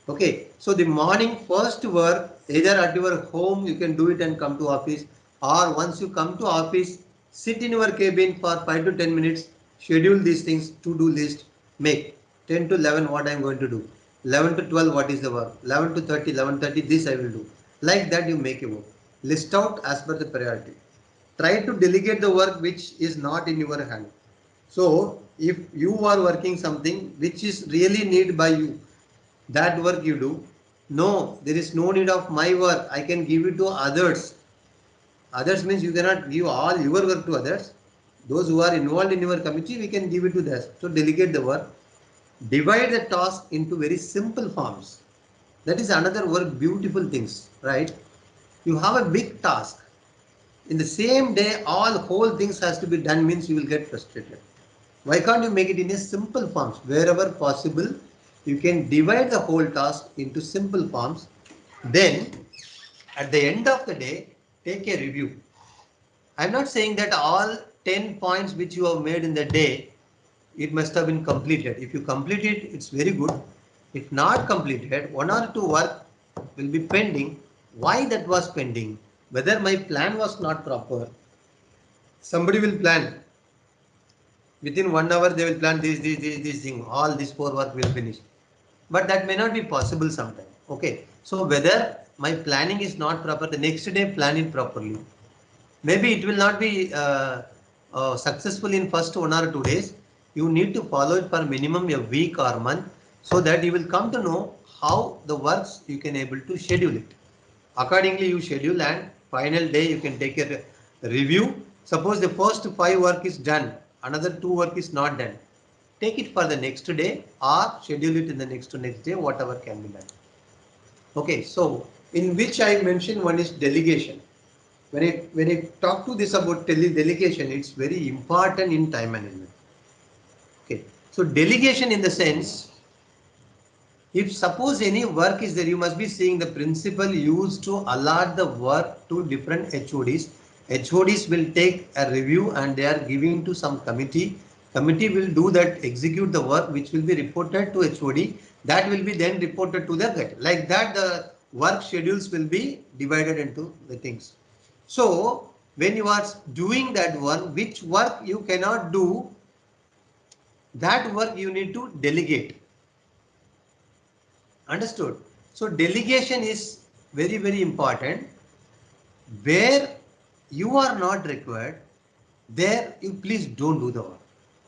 Speaker 2: Okay, so the morning first work, either at your home you can do it and come to office, or once you come to office, sit in your cabin for 5 to 10 minutes, schedule these things, to-do list, make 10 to 11 what I am going to do, 11 to 12 what is the work, 11 to 30, 11:30 this I will do. Like that you make a work. List out as per the priority. Try to delegate the work which is not in your hand. So if you are working something which is really need by you, that work you do, no, there is no need of my work, I can give it to others. Others means you cannot give all your work to others. Those who are involved in your committee, we can give it to them. So delegate the work. Divide the task into very simple forms. That is another work, beautiful things, right? You have a big task. In the same day, all whole things has to be done means you will get frustrated. Why can't you make it in a simple forms? Wherever possible, you can divide the whole task into simple forms. Then at the end of the day, take a review. I'm not saying that all 10 points which you have made in the day, it must have been completed. If you complete it, it's very good. If not completed, 1 or 2 work will be pending. Why that was pending? Whether my plan was not proper. Somebody will plan. Within 1 hour, they will plan this thing. All this 4 work will finish. But that may not be possible sometime. Okay. So whether my planning is not proper, the next day plan it properly. Maybe it will not be successful in first 1 or 2 days. You need to follow it for minimum a week or month, so that you will come to know how the works you can able to schedule it. Accordingly you schedule, and final day you can take a review. Suppose the first 5 work is done, another 2 work is not done. Take it for the next day or schedule it in the next day, whatever can be done. Okay, so in which I mentioned one is delegation. When I talk to this about delegation, it's very important in time management. Okay, so delegation in the sense, if suppose any work is there, you must be seeing the principle used to allot the work to different HODs. HODs will take a review and they are giving to some committee. Committee will do that, execute the work which will be reported to HOD. That will be then reported to the GAT. Like that, the work schedules will be divided into the things. So when you are doing that one, which work you cannot do, that work you need to delegate. Understood? So delegation is very, very important. Where you are not required, there you please don't do the work.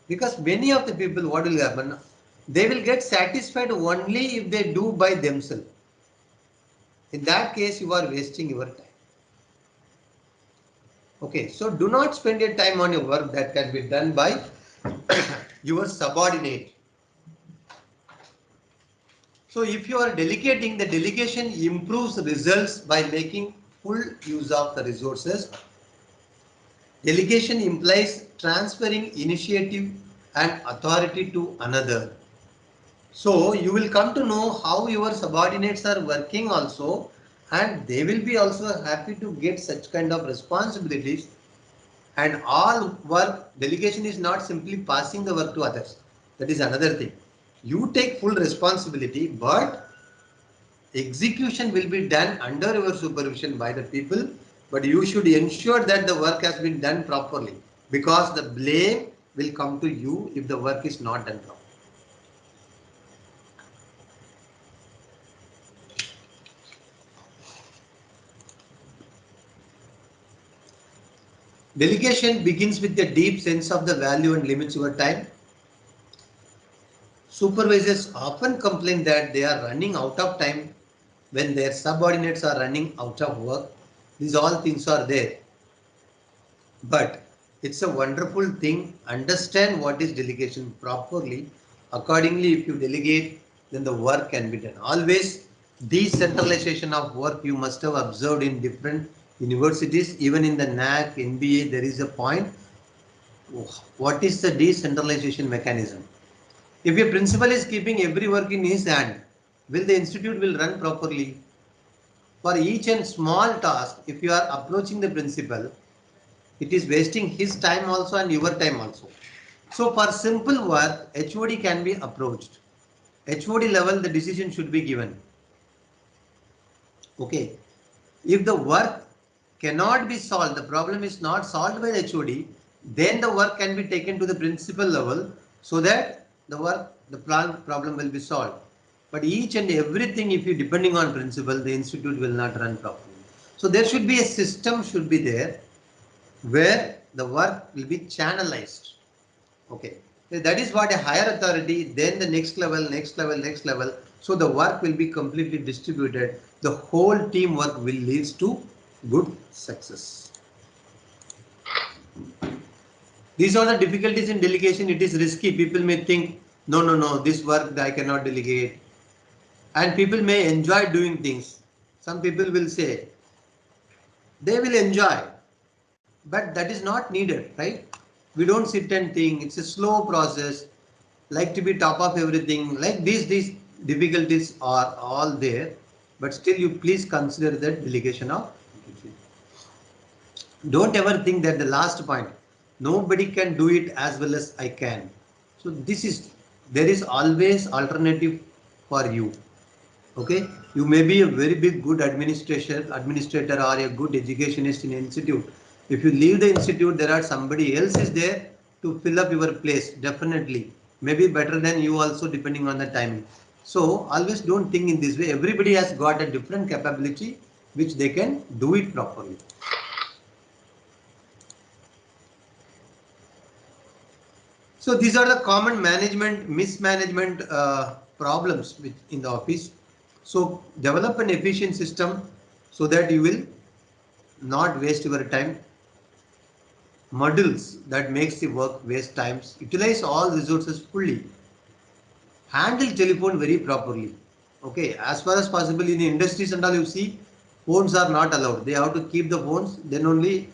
Speaker 2: Because many of the people, what will happen? They will get satisfied only if they do by themselves. In that case, you are wasting your time. Okay, so do not spend your time on your work that can be done by your subordinate. So if you are delegating, the delegation improves results by making full use of the resources. Delegation implies transferring initiative and authority to another. So you will come to know how your subordinates are working also, and they will be also happy to get such kind of responsibilities. And all work, delegation is not simply passing the work to others. That is another thing. You take full responsibility, but execution will be done under your supervision by the people, but you should ensure that the work has been done properly, because the blame will come to you if the work is not done properly. Delegation begins with a deep sense of the value and limits your time. Supervisors often complain that they are running out of time when their subordinates are running out of work. These all things are there. But it's a wonderful thing. Understand what is delegation properly. Accordingly, if you delegate, then the work can be done. Always decentralization of work you must have observed in different universities, even in the NAC, NBA, there is a point. What is the decentralization mechanism? If a principal is keeping every work in his hand, will the institute will run properly? For each and small task, if you are approaching the principal, it is wasting his time also and your time also. So for simple work, HOD can be approached. HOD level, the decision should be given. Okay. If the work cannot be solved, the problem is not solved by the HOD, then the work can be taken to the principal level so that the plan problem will be solved. But each and everything, if you depending on principal, the institute will not run properly. So there should be a system should be there where the work will be channelized. Okay. That is what a higher authority, then the next level, next level, next level. So the work will be completely distributed. The whole teamwork will lead to good success. These are the difficulties in delegation. It is risky. People may think, no, no, no, this work I cannot delegate. And people may enjoy doing things. Some people will say, they will enjoy, but that is not needed, right? We don't sit and think. It's a slow process. Like to be top of everything. Like these difficulties are all there, but still you please consider that delegation of duty. Don't ever think that the last point, nobody can do it as well as I can. So this is, there is always alternative for you. Okay, you may be a very big good administrator or a good educationist in an institute. If you leave the institute, there are somebody else is there to fill up your place, definitely, maybe better than you also, depending on the timing. So always don't think in this way. Everybody has got a different capability which they can do it properly. So these are the common management mismanagement problems in the office. So develop an efficient system so that you will not waste your time. Modules that makes the work waste times. Utilize all resources fully. Handle telephone very properly. Okay, as far as possible in the industries and all, you see phones are not allowed. They have to keep the phones, then only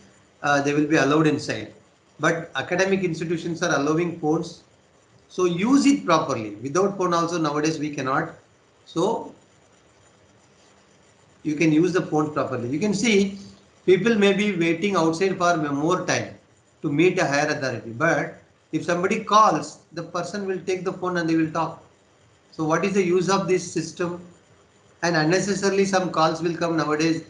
Speaker 2: they will be allowed inside. But academic institutions are allowing phones. So use it properly. Without phone also nowadays we cannot. So you can use the phone properly. You can see people may be waiting outside for more time to meet a higher authority. But if somebody calls, the person will take the phone and they will talk. So what is the use of this system? And unnecessarily some calls will come nowadays.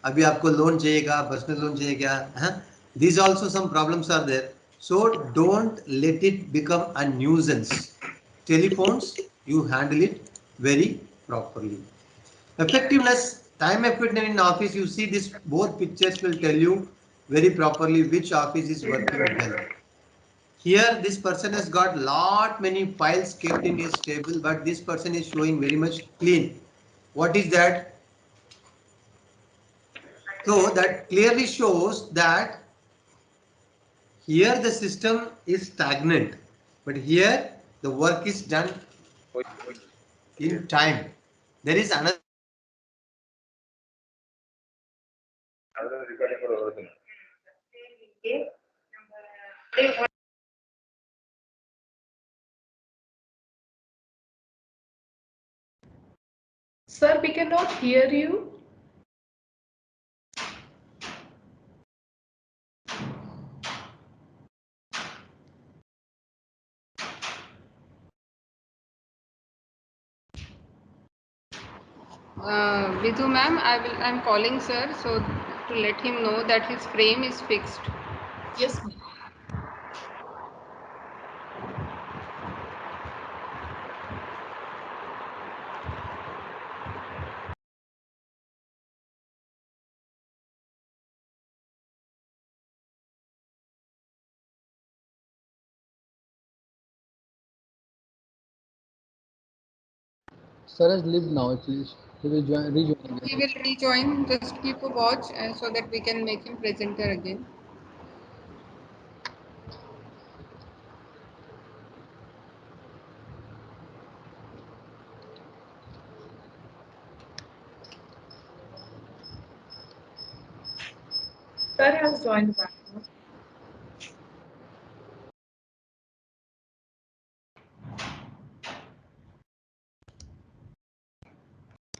Speaker 2: अभी आपको loan चाहिए क्या, personal loan चाहिए क्या? These also some problems are there. So don't let it become a nuisance. Telephones, you handle it very properly. Effectiveness, time effectiveness in office, you see this both pictures will tell you very properly which office is working well. Here this person has got lot many files kept in his table, but this person is showing very much clean. What is that? So that clearly shows that here the system is stagnant, but here the work is done in time. There is another.
Speaker 1: Sir, we cannot hear you.
Speaker 4: Vidhu ma'am, I'm calling sir so to let him know that his frame is fixed.
Speaker 1: Yes, ma'am.
Speaker 5: Sir has lived now actually. He will rejoin
Speaker 4: He
Speaker 5: again.
Speaker 4: will rejoin. Just keep a watch so that we can make him presenter again.
Speaker 1: Sir has joined back.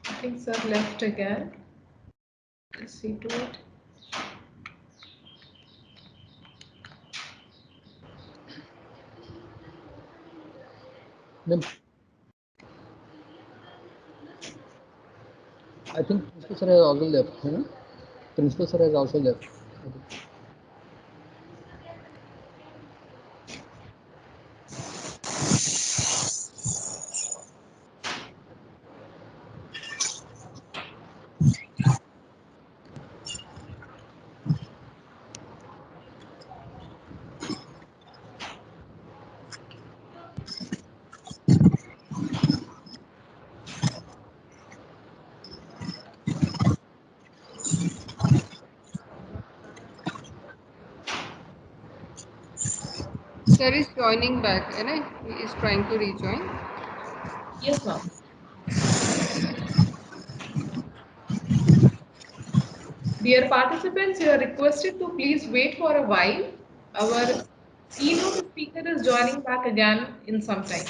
Speaker 1: I think sir left again. Let's see to it.
Speaker 5: Then I think Principal sir has also left. You know? Principal sir has also left.
Speaker 4: Sir is joining back, right? He is trying to rejoin.
Speaker 1: Yes, ma'am. Dear participants, you are requested to please wait for a while. Our keynote speaker is joining back again in some time.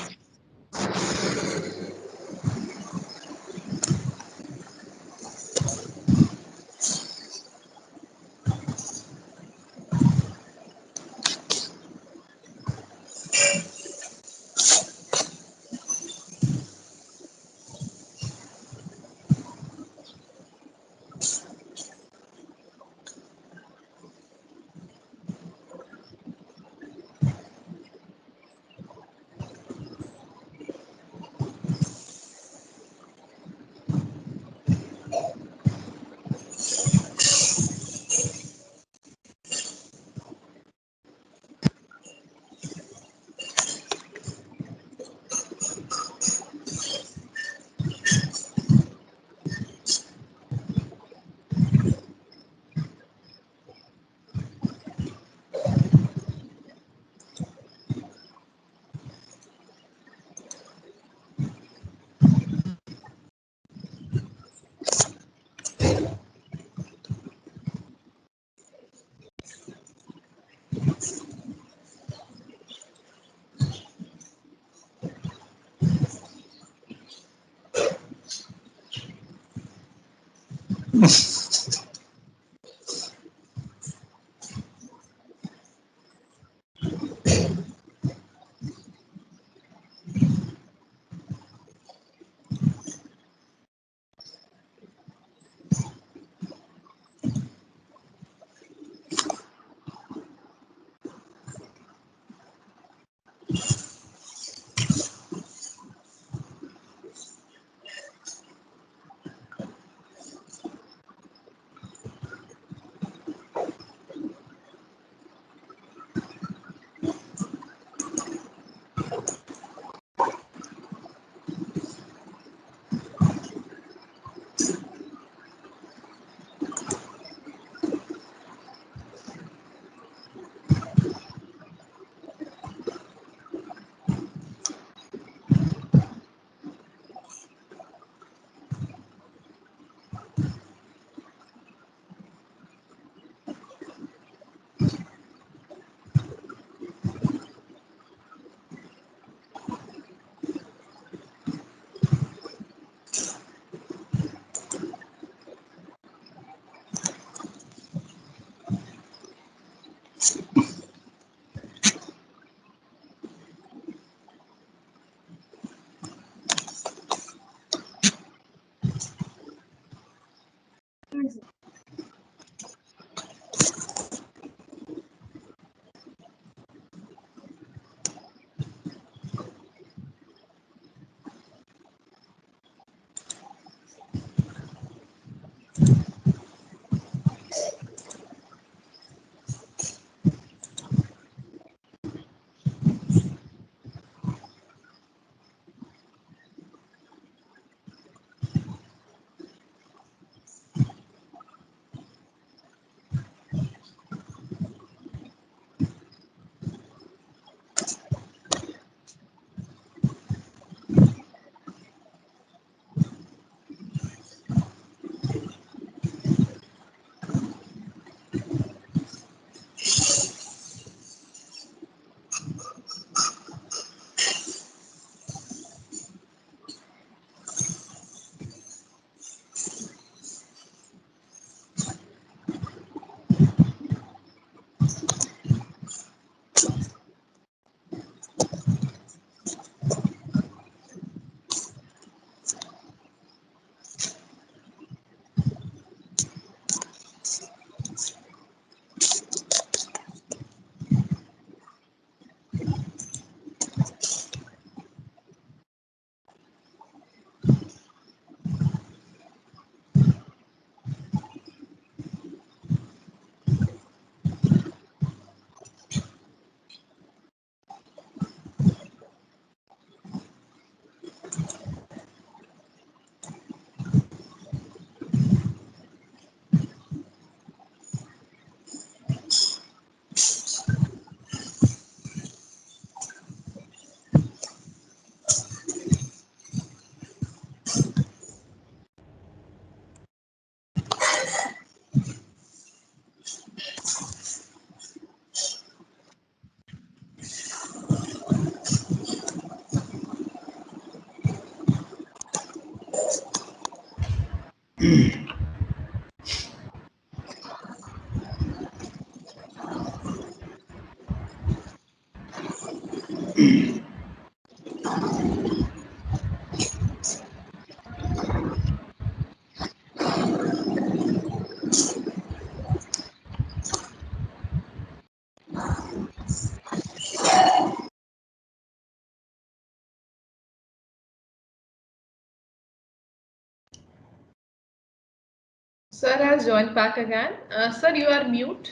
Speaker 1: Sir has joined back again. Sir, you are mute.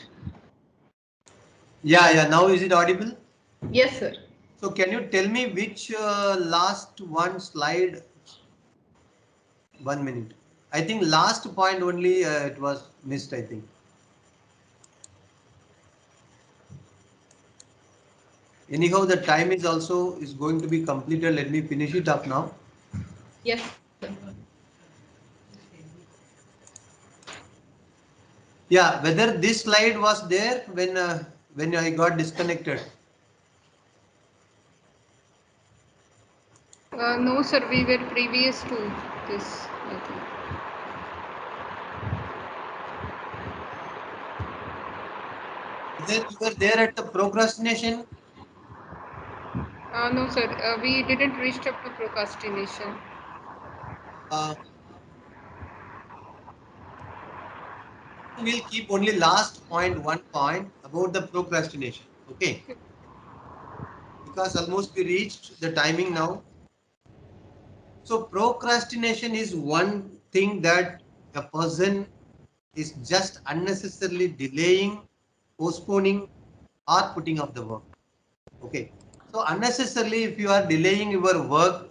Speaker 2: Yeah. Now is it audible?
Speaker 1: Yes, sir.
Speaker 2: So can you tell me which last one slide? 1 minute. I think last point only it was missed, I think. Anyhow, the time is also is going to be completed. Let me finish it up now.
Speaker 1: Yes, sir.
Speaker 2: Yeah, whether this slide was there when I got disconnected.
Speaker 4: No, sir, we were previous to this, I think.
Speaker 2: Whether you were there at the procrastination.
Speaker 4: No, sir, we didn't reach up to procrastination.
Speaker 2: Uh, we'll keep only last point, 1 point about the procrastination. Okay, because almost we reached the timing now. So procrastination is one thing that a person is just unnecessarily delaying, postponing, or putting off the work. Okay. So unnecessarily, if you are delaying your work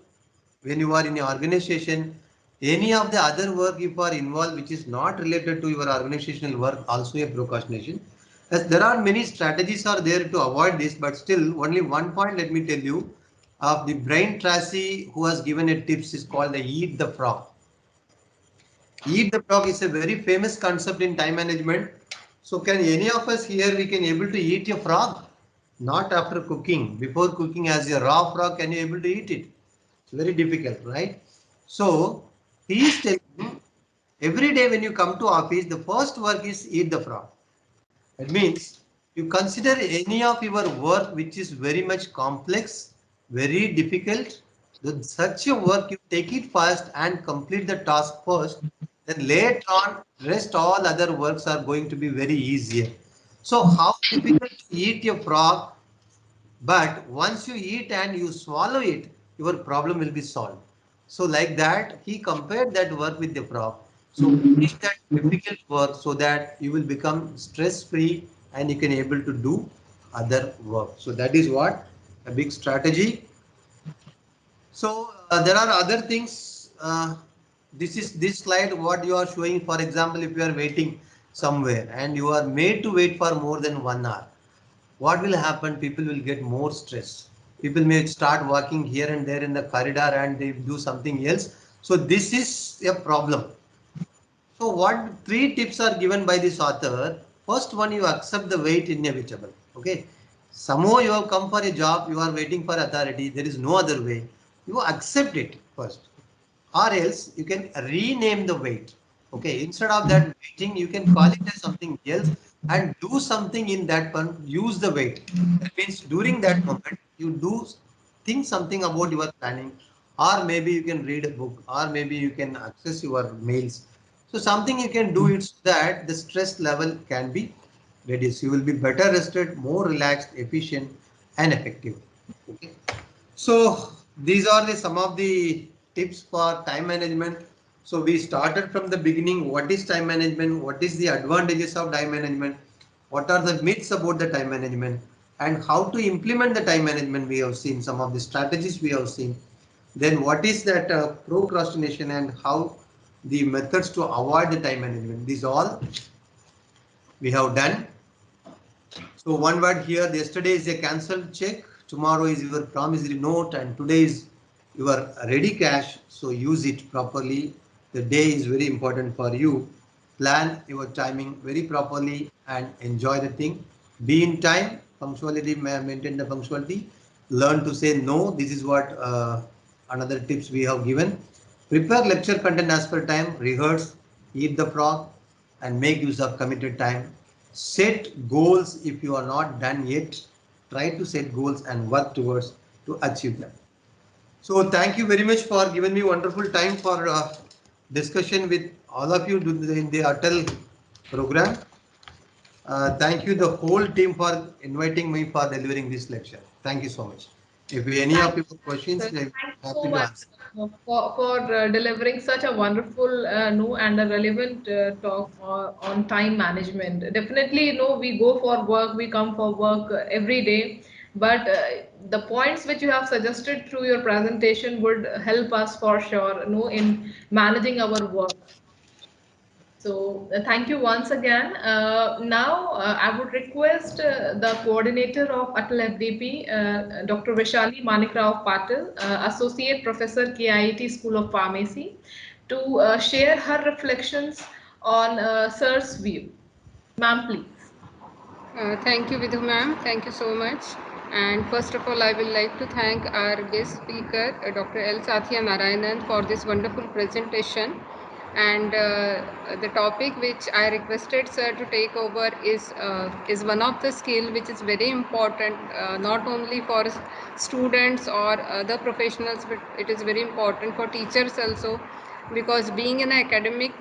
Speaker 2: when you are in your organization, any of the other work if you are involved which is not related to your organizational work, also a procrastination. As there are many strategies are there to avoid this, but still only 1 point let me tell you of the Brian Tracy who has given a tips is called the eat the frog. Eat the frog is a very famous concept in time management. So can any of us here we can able to eat a frog? Not after cooking. Before cooking as a raw frog, can you able to eat it? It's very difficult, right? So he is telling every day when you come to office, the first work is eat the frog. That means you consider any of your work which is very much complex, very difficult. Then such a work you take it first and complete the task first. Then later on, rest all other works are going to be very easier. So how difficult to eat a frog, but once you eat and you swallow it, your problem will be solved. So like that, he compared that work with the frog. So finish that difficult work so that you will become stress free and you can able to do other work. So that is what a big strategy. So there are other things. This is this slide what you are showing. For example, if you are waiting somewhere and you are made to wait for more than 1 hour, what will happen? People will get more stress. People may start walking here and there in the corridor and they do something else. So this is a problem. So what three tips are given by this author? First one, you accept the wait inevitable. Okay. Somehow you have come for a job, you are waiting for authority. There is no other way. You accept it first, or else you can rename the wait. Okay. Instead of that waiting, you can call it as something else and do something in that one. Use the wait. That means during that moment, you do think something about your planning, or maybe you can read a book, or maybe you can access your mails. So something you can do it so that the stress level can be reduced. You will be better rested, more relaxed, efficient, and effective. Okay. So these are the some of the tips for time management. So we started from the beginning. What is time management? What is the advantages of time management? What are the myths about the time management? And how to implement the time management we have seen. Some of the strategies we have seen. Then what is that procrastination and how the methods to avoid the time management. These all we have done. So one word here, yesterday is a cancelled check, tomorrow is your promissory note, and today is your ready cash. So use it properly. The day is very important for you. Plan your timing very properly and enjoy the thing. Be in time, punctuality, maintain the punctuality. Learn to say no. This is what another tips we have given. Prepare lecture content as per time, rehearse, eat the frog, and make use of committed time. Set goals if you are not done yet. Try to set goals and work towards to achieve them. So thank you very much for giving me wonderful time for discussion with all of you in the Atal program. Thank you the whole team for inviting me for delivering this lecture. Thank you so much. If any of
Speaker 1: Thank
Speaker 2: your questions,
Speaker 1: Sir,
Speaker 2: I'm
Speaker 1: thank you so
Speaker 2: happy to
Speaker 1: much
Speaker 2: answer.
Speaker 1: for delivering such a wonderful no and a relevant talk on time management. Definitely, we go for work, we come for work every day, but the points which you have suggested through your presentation would help us for sure, in managing our work. So thank you once again. Now I would request the coordinator of Atal FDP, Dr. Vishali Manikrao Patil, Associate Professor, KIET School of Pharmacy, to share her reflections on Sir's view. Ma'am, please.
Speaker 4: Thank you, Vidhu ma'am. Thank you so much. And first of all, I will like to thank our guest speaker, Dr. L. Sathya Narayanan, for this wonderful presentation. And the topic which I requested sir to take over is one of the skill which is very important, not only for students or other professionals, but it is very important for teachers also, because being an academic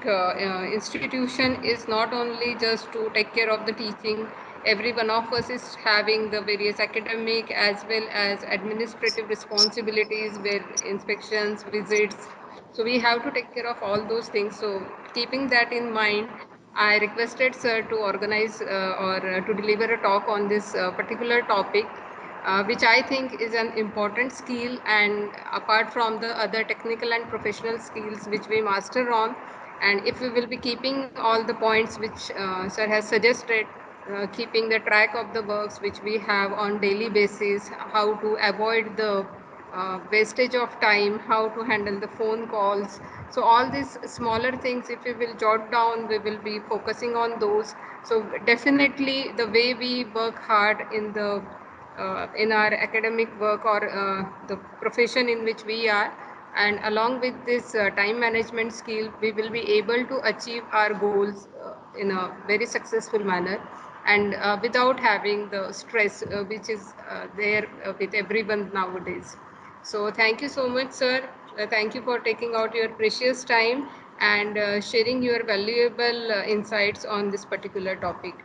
Speaker 4: institution is not only just to take care of the teaching. Every one of us is having the various academic as well as administrative responsibilities, where inspections, visits, so we have to take care of all those things. So keeping that in mind, I requested sir to organize or to deliver a talk on this particular topic, which I think is an important skill, and apart from the other technical and professional skills which we master on. And if we will be keeping all the points which sir has suggested, keeping the track of the works which we have on daily basis, how to avoid the wastage of time, how to handle the phone calls. So all these smaller things, if we will jot down, we will be focusing on those. So definitely the way we work hard in our academic work or the profession in which we are, and along with this time management skill, we will be able to achieve our goals in a very successful manner, and without having the stress which is there with everyone nowadays. So thank you so much, sir. Thank you for taking out your precious time and sharing your valuable insights on this particular topic.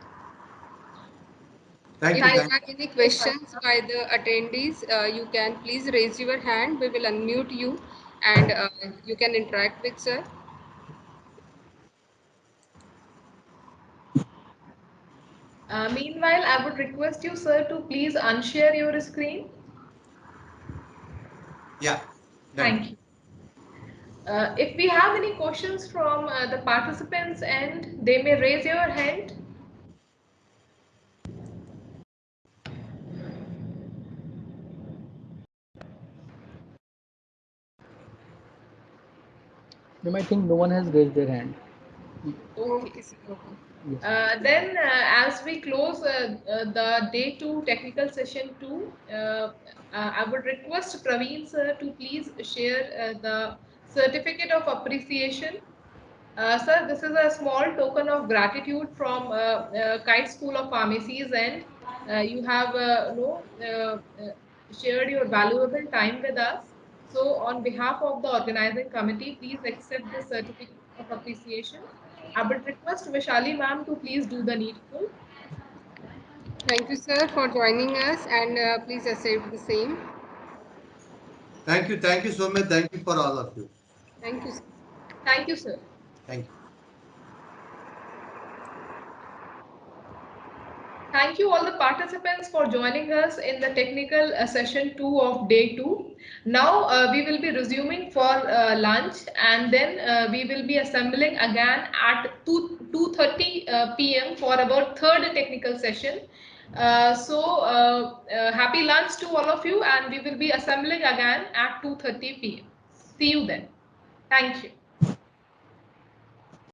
Speaker 2: Thank
Speaker 4: If
Speaker 2: you.
Speaker 4: you
Speaker 1: Thank
Speaker 2: Thank
Speaker 4: have
Speaker 2: you.
Speaker 4: any
Speaker 1: you so much.
Speaker 4: questions by the attendees, you can please raise your hand. We will unmute you, and you can interact with sir.
Speaker 1: Meanwhile, I would request you, sir, to please unshare your screen.
Speaker 2: Yeah. Done.
Speaker 1: Thank you. If we have any questions from the participants and they may raise your hand.
Speaker 5: You might think no one has raised their hand.
Speaker 4: Okay, sir. Okay.
Speaker 5: Yes.
Speaker 1: Then, as we close the day two technical session two, I would request Praveen sir to please share the certificate of appreciation. Sir, this is a small token of gratitude from Kite School of Pharmacies, and you have shared your valuable time with us. So, on behalf of the organizing committee, please accept this certificate of appreciation. I would request Vishali ma'am to please do the needful.
Speaker 4: Thank you, sir, for joining us, and please accept the same.
Speaker 2: Thank you. Thank you so much. Thank you for all of you.
Speaker 4: Thank you, sir.
Speaker 1: Thank you, sir.
Speaker 2: Thank you.
Speaker 1: Thank you all the participants for joining us in the technical session 2 of day 2. Now we will be resuming for lunch, and then we will be assembling again at 2:30 p.m. for our third technical session. Happy lunch to all of you, and we will be assembling again at 2:30 p.m. See you then. Thank you.